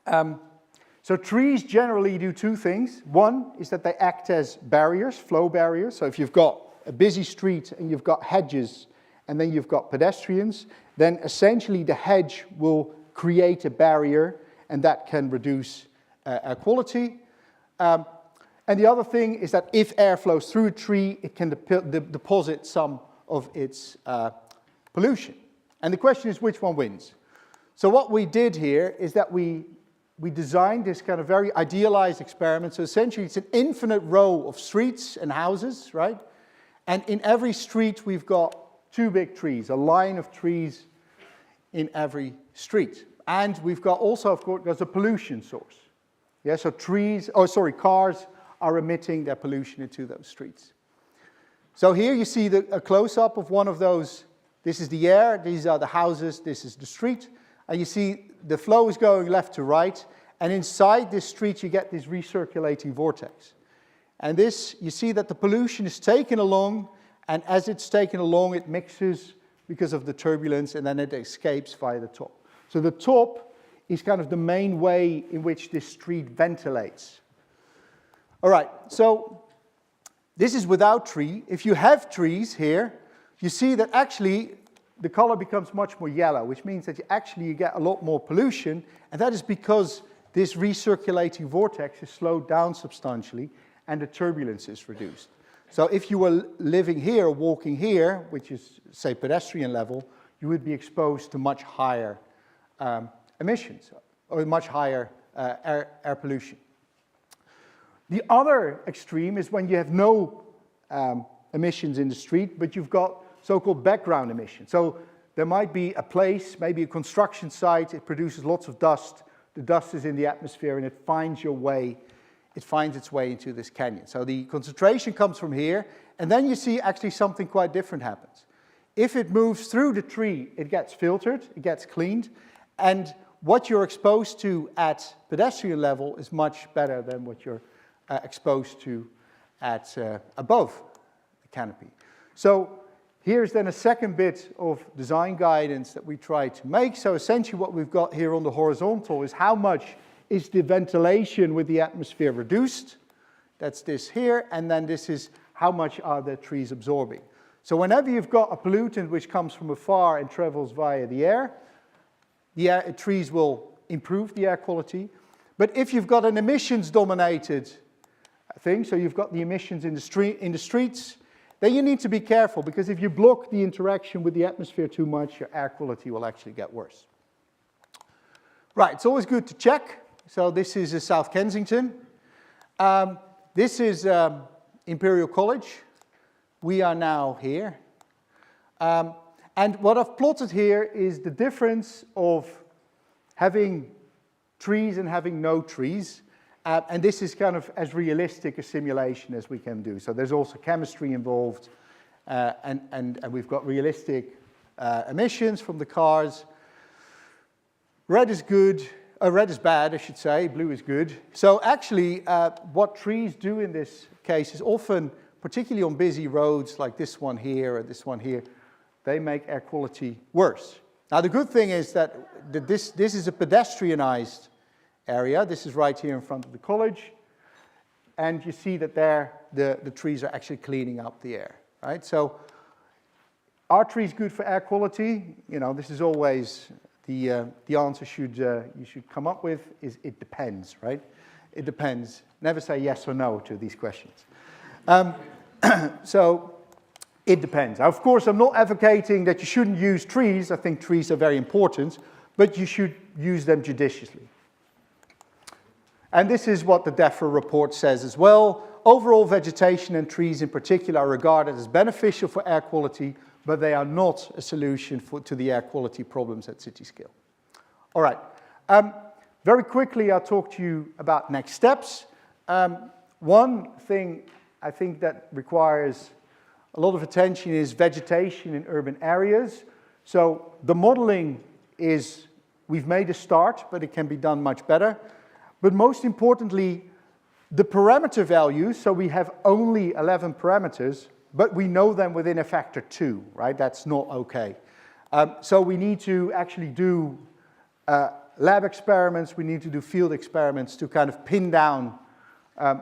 So trees generally do two things. One is that they act as barriers, flow barriers. So if you've got a busy street and you've got hedges and then you've got pedestrians, then essentially the hedge will create a barrier, and that can reduce air quality. And the other thing is that if air flows through a tree, it can deposit some of its pollution. And the question is, which one wins? So what we did here is that we designed this kind of very idealized experiment. So essentially it's an infinite row of streets and houses, right? And in every street we've got 2 big trees, a line of trees in every street. And we've got also, of course, there's a pollution source. Yeah, so cars are emitting their pollution into those streets. So here you see a close-up of one of those. This is the air, these are the houses, this is the street. And you see the flow is going left to right, and inside this street you get this recirculating vortex. And this, you see that the pollution is taken along, and as it's taken along it mixes because of the turbulence, and then it escapes via the top. So the top is kind of the main way in which this street ventilates. All right, so this is without tree. If you have trees here, you see that actually the color becomes much more yellow, which means that you get a lot more pollution, and that is because this recirculating vortex is slowed down substantially and the turbulence is reduced. So if you were living here, walking here, which is, say, pedestrian level, you would be exposed to much higher emissions, or much higher air pollution. The other extreme is when you have no emissions in the street, but you've got so-called background emissions. So there might be a place, maybe a construction site, it produces lots of dust, the dust is in the atmosphere and it finds its way into this canyon. So the concentration comes from here, and then you see actually something quite different happens. If it moves through the tree, it gets filtered, it gets cleaned, and what you're exposed to at pedestrian level is much better than what you're exposed to at above the canopy. So here's then a second bit of design guidance that we try to make. So essentially what we've got here on the horizontal is how much is the ventilation with the atmosphere reduced. That's this here, and then this is how much are the trees absorbing. So whenever you've got a pollutant which comes from afar and travels via the air, trees will improve the air quality. But if you've got an emissions-dominated thing, so you've got the emissions in the streets, then you need to be careful, because if you block the interaction with the atmosphere too much, your air quality will actually get worse. Right, it's always good to check. So this is South Kensington. This is Imperial College. We are now here. And what I've plotted here is the difference of having trees and having no trees. And this is kind of as realistic a simulation as we can do. So there's also chemistry involved, and we've got realistic emissions from the cars. Red is good, red is bad, I should say, blue is good. So actually, what trees do in this case is often, particularly on busy roads like this one here or this one here, they make air quality worse. Now the good thing is that this is a pedestrianized area. This is right here in front of the college. And you see that there, the trees are actually cleaning up the air, right? So are trees good for air quality? You know, this is always the answer you should come up with is it depends, right? It depends. Never say yes or no to these questions. So it depends. Of course, I'm not advocating that you shouldn't use trees. I think trees are very important, but you should use them judiciously. And this is what the DEFRA report says as well. Overall, vegetation and trees in particular are regarded as beneficial for air quality, but they are not a solution to the air quality problems at city scale. All right. Very quickly, I'll talk to you about next steps. One thing I think that requires a lot of attention is vegetation in urban areas. So the modeling is, we've made a start, but it can be done much better. But most importantly, the parameter values, so we have only 11 parameters, but we know them within a factor 2, right? That's not okay. So we need to actually do lab experiments, we need to do field experiments to kind of pin down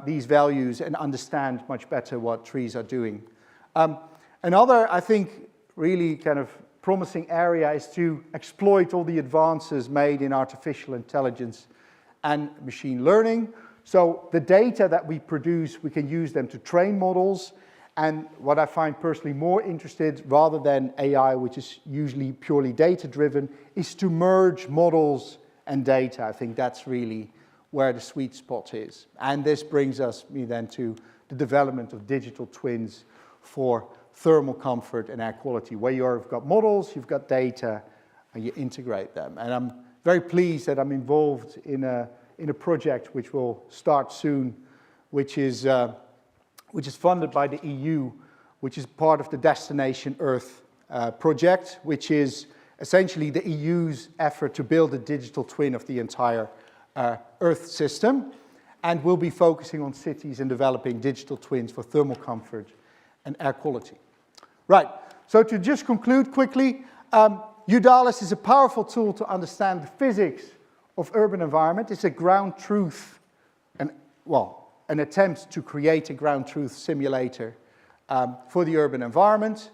these values and understand much better what trees are doing. Another, I think, really kind of promising area is to exploit all the advances made in artificial intelligence and machine learning. So the data that we produce, we can use them to train models, And what I find personally more interested, rather than AI, which is usually purely data-driven, is to merge models and data. I think that's really where the sweet spot is. And this brings me then to the development of digital twins for thermal comfort and air quality, where you've got models, you've got data, and you integrate them. And I'm very pleased that I'm involved in a project which will start soon, which is funded by the EU, which is part of the Destination Earth project, which is essentially the EU's effort to build a digital twin of the entire Earth system, and we'll be focusing on cities and developing digital twins for thermal comfort and air quality. Right, so to just conclude quickly, UDALIS is a powerful tool to understand the physics of urban environment. It's a ground truth, an attempt to create a ground truth simulator for the urban environment.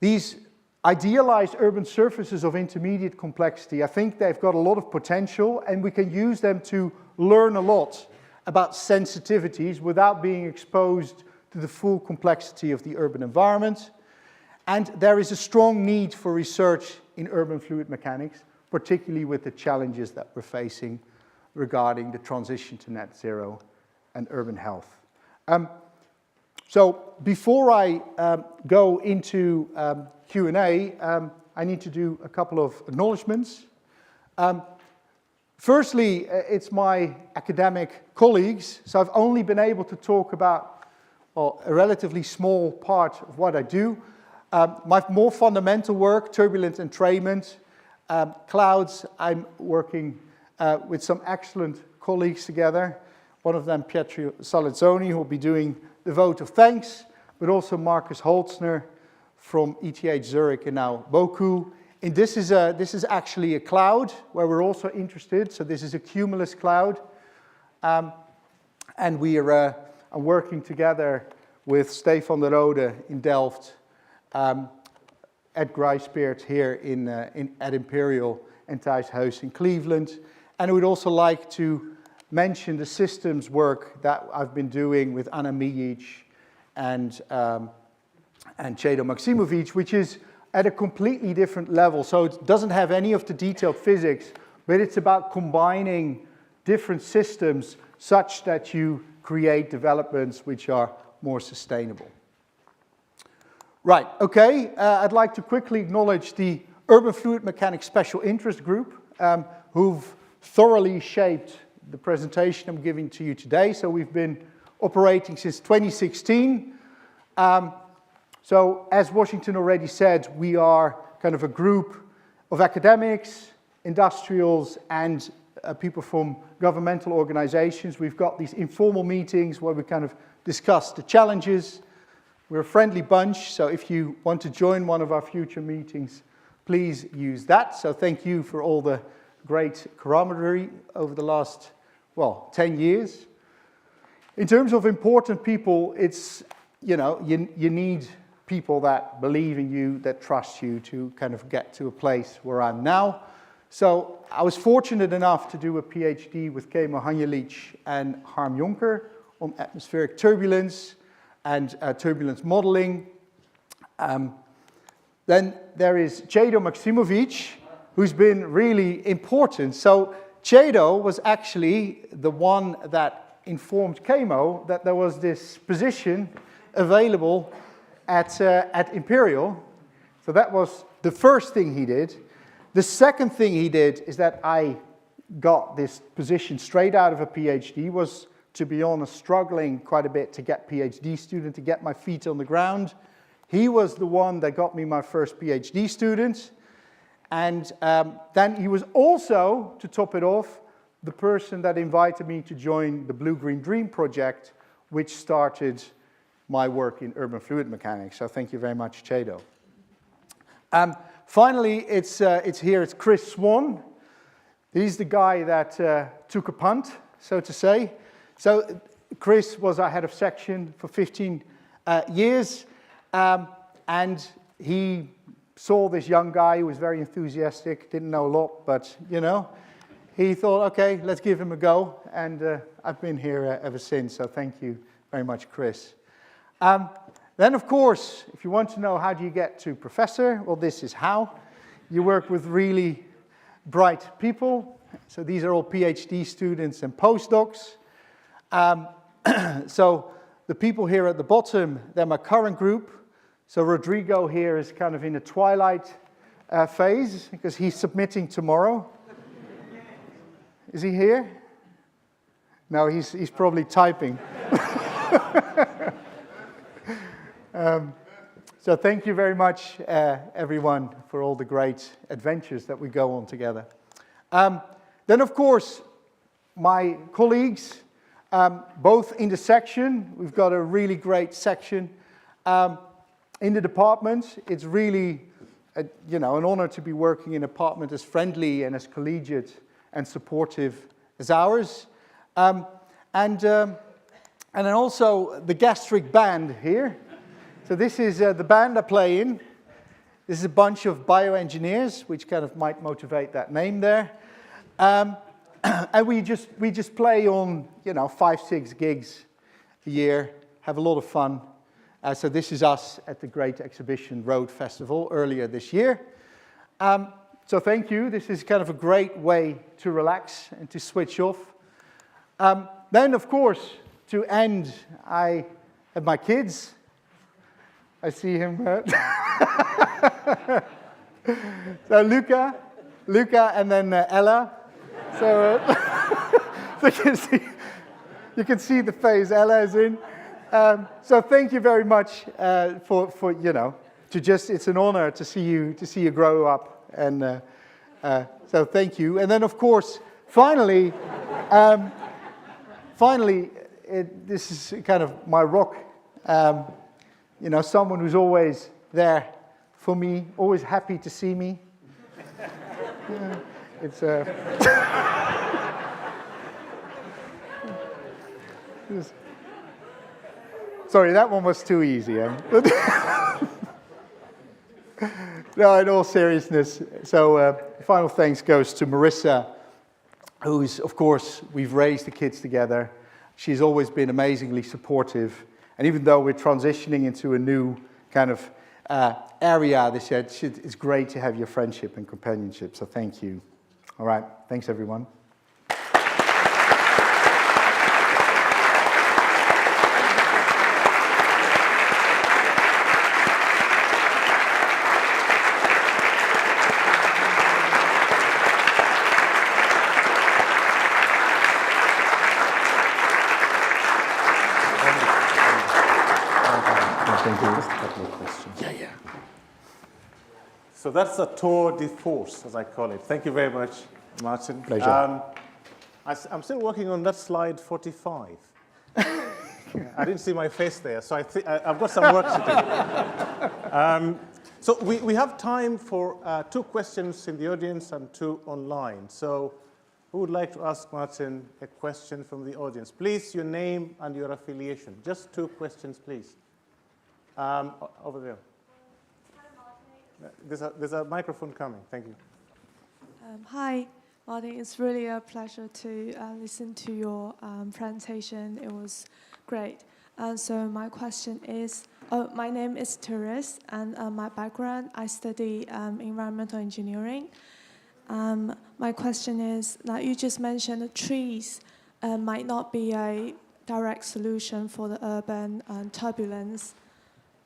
These idealized urban surfaces of intermediate complexity, I think they've got a lot of potential, and we can use them to learn a lot about sensitivities without being exposed to the full complexity of the urban environment. And there is a strong need for research in urban fluid mechanics, particularly with the challenges that we're facing regarding the transition to net zero and urban health. So before I go into Q&A, I need to do a couple of acknowledgements. Firstly, it's my academic colleagues, so I've only been able to talk about a relatively small part of what I do. My more fundamental work, turbulent entrainment, clouds, I'm working with some excellent colleagues together. One of them, Pietro Salazzoni, who will be doing the vote of thanks, but also Marcus Holzner from ETH Zurich and now Boku. And this is actually a cloud where we're also interested. So this is a cumulus cloud. And we are working together with Stefan de Rode in Delft, Ed Grijspeert here at Imperial, and Thijs Heus in Cleveland. And I would also like to mention the systems work that I've been doing with Anna Mijic and Cedo Maksimovic, which is at a completely different level. So it doesn't have any of the detailed physics, but it's about combining different systems such that you create developments which are more sustainable. Right, okay, I'd like to quickly acknowledge the Urban Fluid Mechanics Special Interest Group, who've thoroughly shaped the presentation I'm giving to you today. So we've been operating since 2016. So as Washington already said, we are kind of a group of academics, industrials, and people from governmental organizations. We've got these informal meetings where we kind of discuss the challenges. We're a friendly bunch, so if you want to join one of our future meetings, please use that. So thank you for all the great camaraderie over the last, 10 years. In terms of important people, it's, you need people that believe in you, that trust you to kind of get to a place where I'm now. So I was fortunate enough to do a PhD with Kemo Hanjelic and Harm Jonker on atmospheric turbulence and turbulence modeling. Then there is Cedo Maksimovic, who's been really important. So Cedo was actually the one that informed Kemo that there was this position available at Imperial. So that was the first thing he did. The second thing he did is that I got this position straight out of a PhD, was, to be honest, struggling quite a bit to get PhD student, to get my feet on the ground. He was the one that got me my first PhD student. And then he was also, to top it off, the person that invited me to join the Blue Green Dream project, which started my work in urban fluid mechanics. So thank you very much, Cedo. Finally, it's Chris Swan. He's the guy that took a punt, so to say. So Chris was our head of section for 15 years, and he saw this young guy who was very enthusiastic, didn't know a lot, but, he thought, okay, let's give him a go, and I've been here ever since, so thank you very much, Chris. Then, of course, if you want to know how do you get to professor, well, this is how. You work with really bright people. So these are all PhD students and postdocs. So the people here at the bottom, they're my current group. So Rodrigo here is kind of in a twilight phase because he's submitting tomorrow. Is he here? No, he's probably typing. So thank you very much, everyone, for all the great adventures that we go on together. Then, of course, my colleagues, both in the section, we've got a really great section. In the department, it's really, an honor to be working in a department as friendly and as collegiate and supportive as ours. And then also the gastric band here. So this is the band I play in. This is a bunch of bioengineers, which kind of might motivate that name there. And we just play on, 5-6 gigs a year, have a lot of fun. So this is us at the Great Exhibition Road Festival earlier this year. So thank you. This is kind of a great way to relax and to switch off. Then, of course, to end, I have my kids. I see him. So Luca, and then Ella. So you can see the phase Ella is in. So thank you very much for it's an honor to see you grow up, and so thank you. And then of course, finally, this is kind of my rock. Someone who's always there for me, always happy to see me. It's sorry, that one was too easy. No, in all seriousness. So, final thanks goes to Marissa, who's, of course, we've raised the kids together. She's always been amazingly supportive. And even though we're transitioning into a new kind of area this year, it's great to have your friendship and companionship. So thank you. All right. Thanks, everyone. So that's a tour de force, as I call it. Thank you very much, Maarten. Pleasure. I'm still working on that slide 45. I didn't see my face there, so I've got some work to do. So we have time for 2 questions in the audience and 2 online. So who would like to ask Maarten a question from the audience? Please, your name and your affiliation. Just 2 questions, please. Over there. There's a microphone coming. Thank you. Hi, Maarten. It's really a pleasure to listen to your presentation. It was great. So my question is, my name is Therese, and my background, I study environmental engineering. My question is, now you just mentioned the trees might not be a direct solution for the urban turbulence.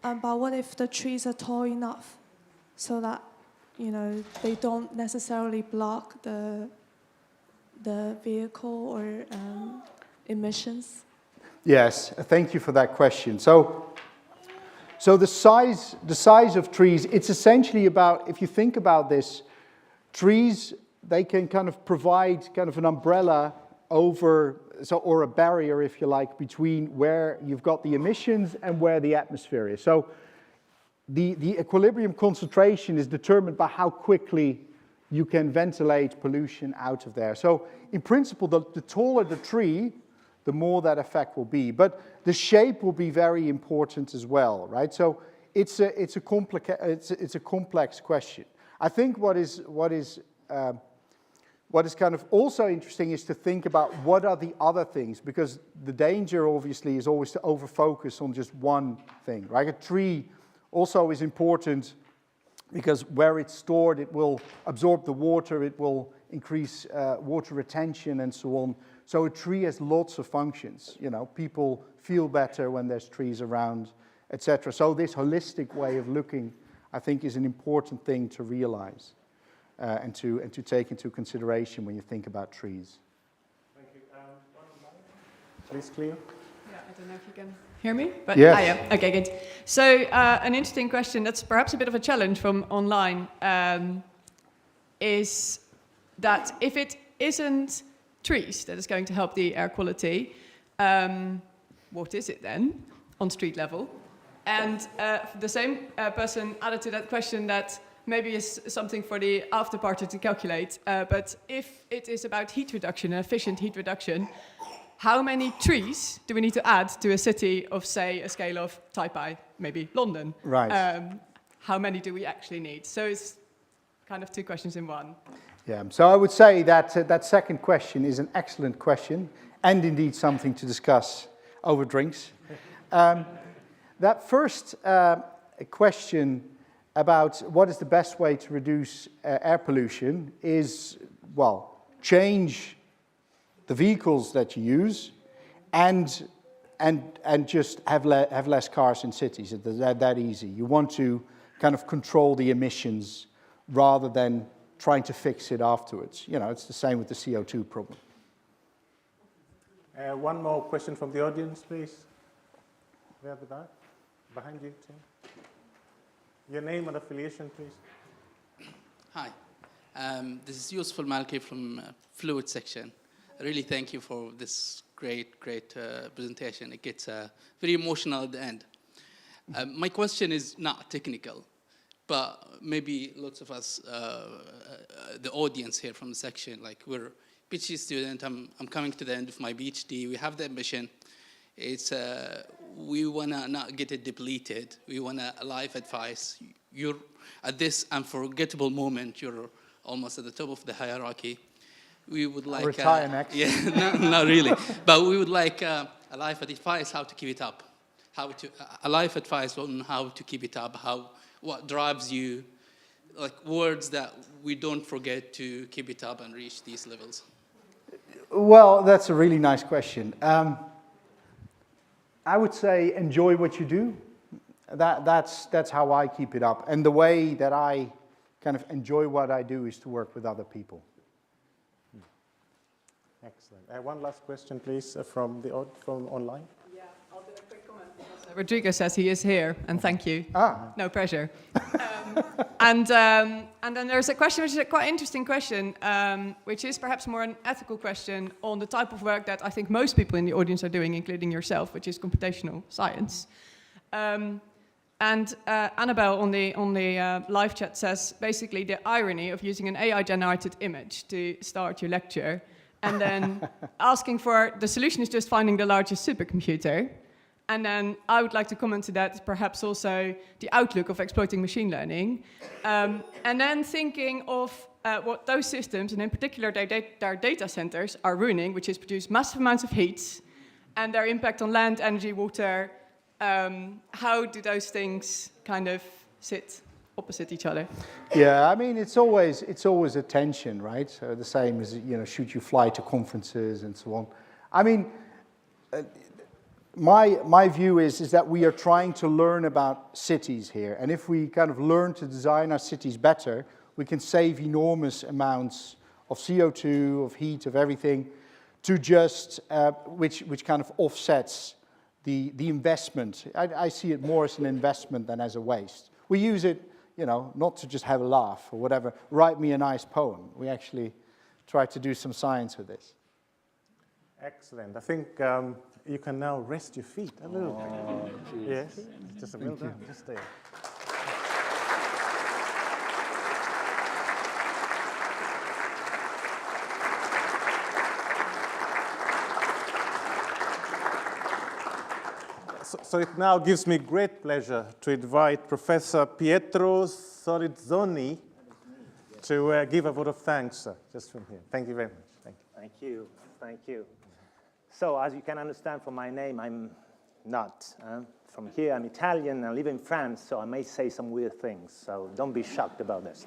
But what if the trees are tall enough so that, they don't necessarily block the vehicle or emissions? Yes, thank you for that question. So the size of trees, it's essentially about, if you think about this, trees, they can kind of provide kind of an umbrella over, or a barrier, if you like, between where you've got the emissions and where the atmosphere is. So the equilibrium concentration is determined by how quickly you can ventilate pollution out of there. So in principle, the taller the tree, the more that effect will be. But the shape will be very important as well, right? So it's a complex question. I think what is what is kind of also interesting is to think about what are the other things, because the danger obviously is always to over-focus on just one thing, right? A tree also is important because where it's stored, it will absorb the water, it will increase water retention and so on. So a tree has lots of functions. You know, people feel better when there's trees around, etc. So this holistic way of looking, I think, is an important thing to realize and to take into consideration when you think about trees. Thank you. Please, clear. Yeah, I don't know if you can hear me, but yes. yeah. Okay, good. So an interesting question that's perhaps a bit of a challenge from online is that if it isn't trees that is going to help the air quality, what is it then on street level? And the same person added to that question that maybe is something for the after party to calculate, but if it is about heat reduction, efficient heat reduction, how many trees do we need to add to a city of, say, a scale of type I, maybe London? Right. How many do we actually need? So it's kind of two questions in one. Yeah, so I would say that that second question is an excellent question and indeed something to discuss over drinks. That first question about what is the best way to reduce air pollution is, well, change the vehicles that you use and just have less cars in cities. It's that easy. You want to kind of control the emissions rather than trying to fix it afterwards. You know, it's the same with the CO2 problem. One more question from the audience, please. There at the back. Behind you, Tim. Your name and affiliation, please. Hi. This is Yusuf Malki from Fluid Section. I really thank you for this great presentation. It gets very emotional at the end. My question is not technical, but maybe lots of us, the audience here from the section, like we're PhD student, I'm coming to the end of my PhD, we have the ambition. It's, we wanna not get it depleted. We wanna life advice. You're at this unforgettable moment, you're almost at the top of the hierarchy. We would like retire next. Yeah, not really. But we would like a life advice how to keep it up. A life advice on how to keep it up, what drives you, like words that we don't forget to keep it up and reach these levels. Well, that's a really nice question. I would say enjoy what you do. That's how I keep it up. And the way that I kind of enjoy what I do is to work with other people. Excellent. One last question, please, from online. Yeah, I'll do a quick comment because Rodrigo says he is here, and thank you. No pressure. And then there's a question which is a quite interesting question, which is perhaps more an ethical question on the type of work that I think most people in the audience are doing, including yourself, which is computational science. And Annabelle on the live chat says basically the irony of using an AI-generated image to start your lecture, and then asking for the solution is just finding the largest supercomputer. And then I would like to comment to that, perhaps also the outlook of exploiting machine learning. And then thinking of what those systems, and in particular their data centers, are ruining, which is produce massive amounts of heat, and their impact on land, energy, water. How do those things kind of sit opposite each other? Yeah, I mean, it's always a tension, right? So the same as, you know, should you fly to conferences and so on. I mean, my view is that we are trying to learn about cities here. And if we kind of learn to design our cities better, we can save enormous amounts of CO2, of heat, of everything, to just, which kind of offsets the investment. I see it more as an investment than as a waste. We use it, you know, not to just have a laugh or whatever, write me a nice poem. We actually try to do some science with this. Excellent. I think you can now rest your feet a little bit. Yes, just a little bit. Just there. So it now gives me great pleasure to invite Professor Pietro Sorizzoni to give a vote of thanks, just from here. Thank you very much. Thank you. Thank you. Thank you. So, as you can understand from my name, I'm not from here. I'm Italian. I live in France, so I may say some weird things. So don't be shocked about this.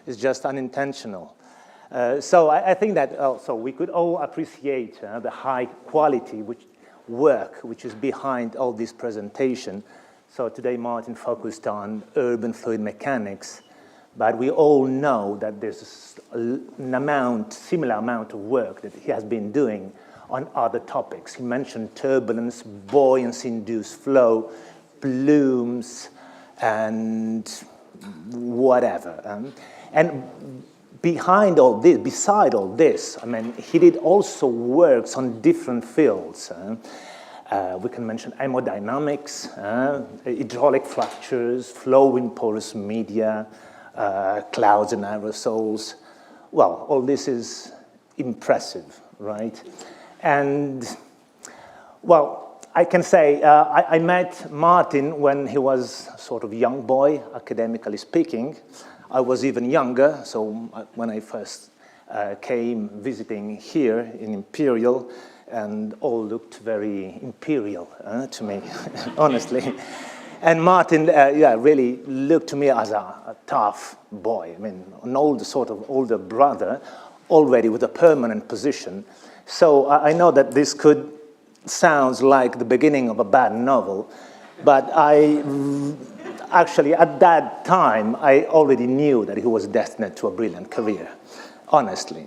It's just unintentional. So I think that also we could all appreciate the high quality work which is behind all this presentation. So today Maarten focused on urban fluid mechanics, but we all know that there's similar amount of work that he has been doing on other topics. He mentioned turbulence, buoyancy-induced flow, plumes, and whatever. And beside all this, I mean, he did also works on different fields. We can mention hemodynamics, hydraulic fractures, flow in porous media, clouds and aerosols. Well, all this is impressive, right? And, well, I can say I met Maarten when he was sort of young boy, academically speaking. I was even younger, so when I first came visiting here in Imperial, and all looked very imperial to me, honestly. And Maarten, really looked to me as a tough boy. I mean, an older brother, already with a permanent position. So I know that this could sound like the beginning of a bad novel, but actually, at that time, I already knew that he was destined to a brilliant career, honestly.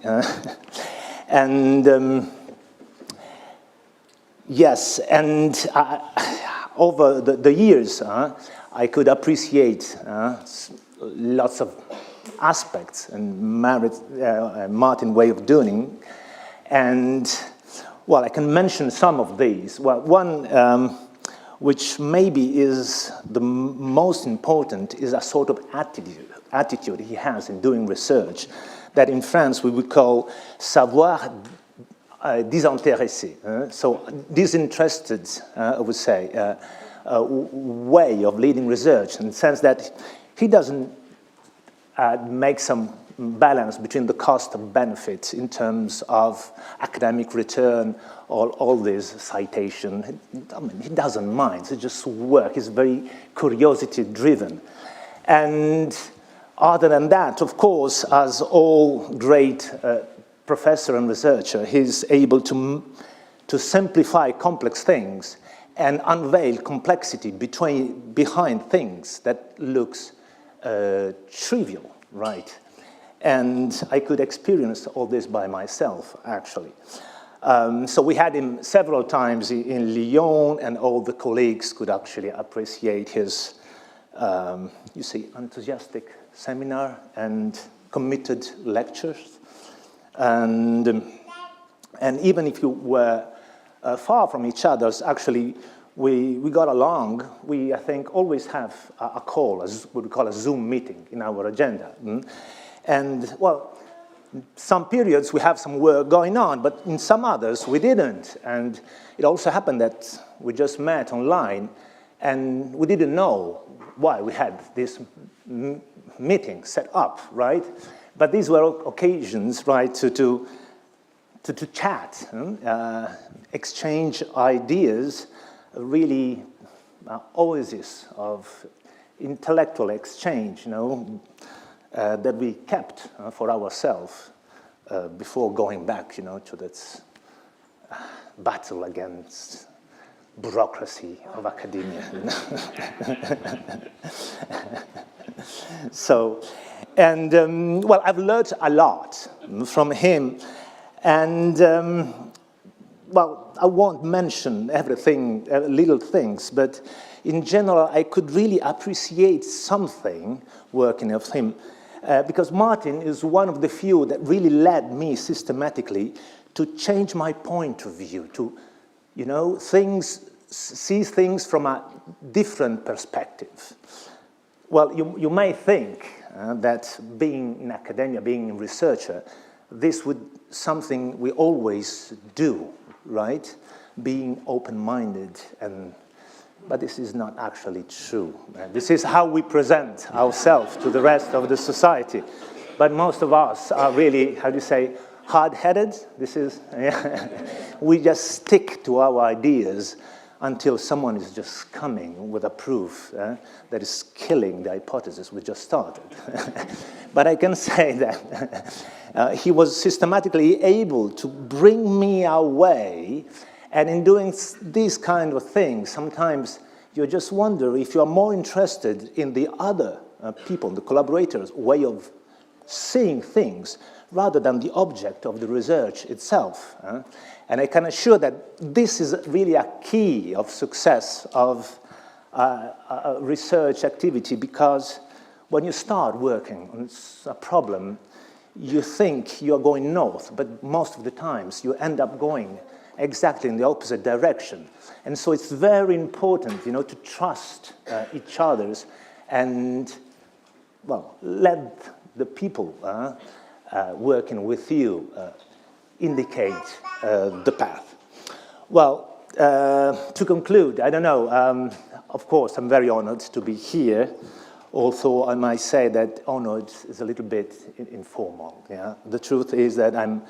And yes, and over the years, I could appreciate lots of aspects and Maarten's way of doing. And, well, I can mention some of these. Well, one which maybe is the most important is a sort of attitude he has in doing research that in France we would call savoir désintéressé. So disinterested, I would say, way of leading research in the sense that he doesn't make some balance between the cost and benefit in terms of academic return or all this citation. I mean, he doesn't mind, it's just work, he's very curiosity-driven. And other than that, of course, as all great professor and researcher, he's able to simplify complex things and unveil complexity behind things that looks trivial, right? And I could experience all this by myself, actually. So we had him several times in Lyon, and all the colleagues could actually appreciate his, you see, enthusiastic seminar and committed lectures. And even if you were far from each other, actually, we got along. We, I think, always have a call, what we call a Zoom meeting in our agenda. And, well, some periods we have some work going on, but in some others we didn't. And it also happened that we just met online, and we didn't know why we had this meeting set up, right? But these were occasions, right, to chat, exchange ideas, really oasis of intellectual exchange, you know, that we kept for ourselves before going back, you know, to that battle against bureaucracy of academia. You know? So, and well, I've learned a lot from him, and well, I won't mention everything, little things, but in general, I could really appreciate something working with him. Because Maarten is one of the few that really led me systematically to change my point of view, to, you know, see things from a different perspective. Well, you may think that being in academia, being a researcher, this would something we always do, right? Being open-minded but this is not actually true. This is how we present ourselves to the rest of the society. but most of us are really, how do you say, hard-headed. This is, we just stick to our ideas until someone is just coming with a proof that is killing the hypothesis we just started. But I can say that he was systematically able to bring me away, and in doing these kind of things, sometimes you just wonder if you are more interested in the other people, the collaborators' way of seeing things, rather than the object of the research itself. And I can assure that this is really a key of success of research activity, because when you start working on a problem, you think you're going north, but most of the times you end up going exactly in the opposite direction. And so it's very important, to trust each other's and, well, let the people working with you indicate the path. Well, to conclude, I don't know, of course, I'm very honored to be here, although I might say that honored is a little bit informal. Yeah? The truth is that I'm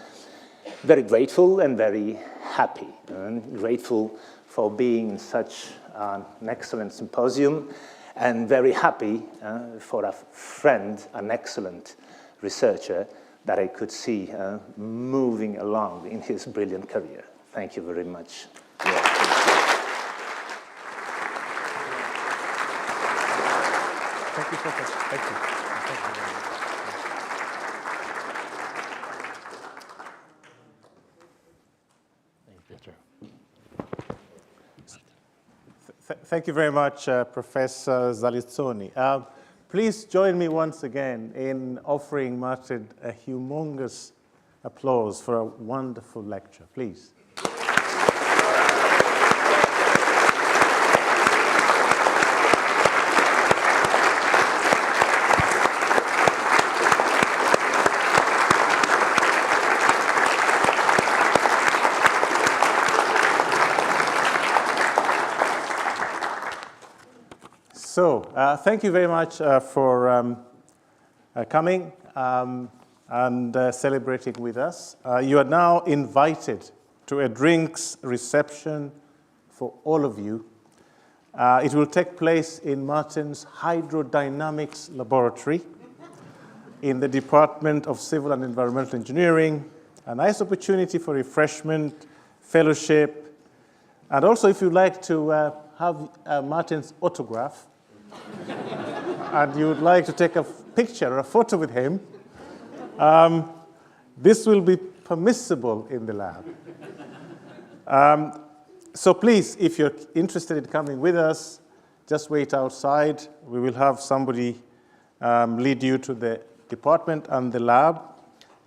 very grateful and very happy, and grateful for being in such an excellent symposium, and very happy for a friend, an excellent researcher that I could see moving along in his brilliant career. Thank you very much. Yeah, Thank you, Professor. Thank you. Thank you very much. Thank you very much, Professor Zalizzoni. Please join me once again in offering Maarten a humongous applause for a wonderful lecture, please. So, thank you very much for coming and celebrating with us. You are now invited to a drinks reception for all of you. It will take place in Maarten's Hydrodynamics Laboratory in the Department of Civil and Environmental Engineering. A nice opportunity for refreshment, fellowship, and also if you'd like to have Maarten's autograph, and you would like to take a picture or a photo with him, this will be permissible in the lab. So please, if you're interested in coming with us, just wait outside. We will have somebody lead you to the department and the lab.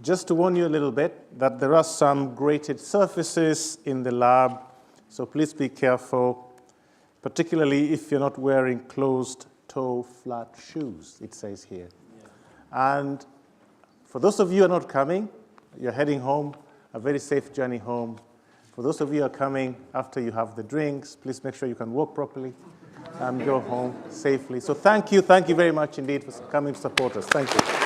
Just to warn you a little bit that there are some grated surfaces in the lab, so please be careful, particularly if you're not wearing closed-toe flat shoes, it says here. Yeah. And for those of you who are not coming, you're heading home, a very safe journey home. For those of you who are coming after you have the drinks, please make sure you can walk properly and go home safely. So thank you very much indeed for coming to support us. Thank you.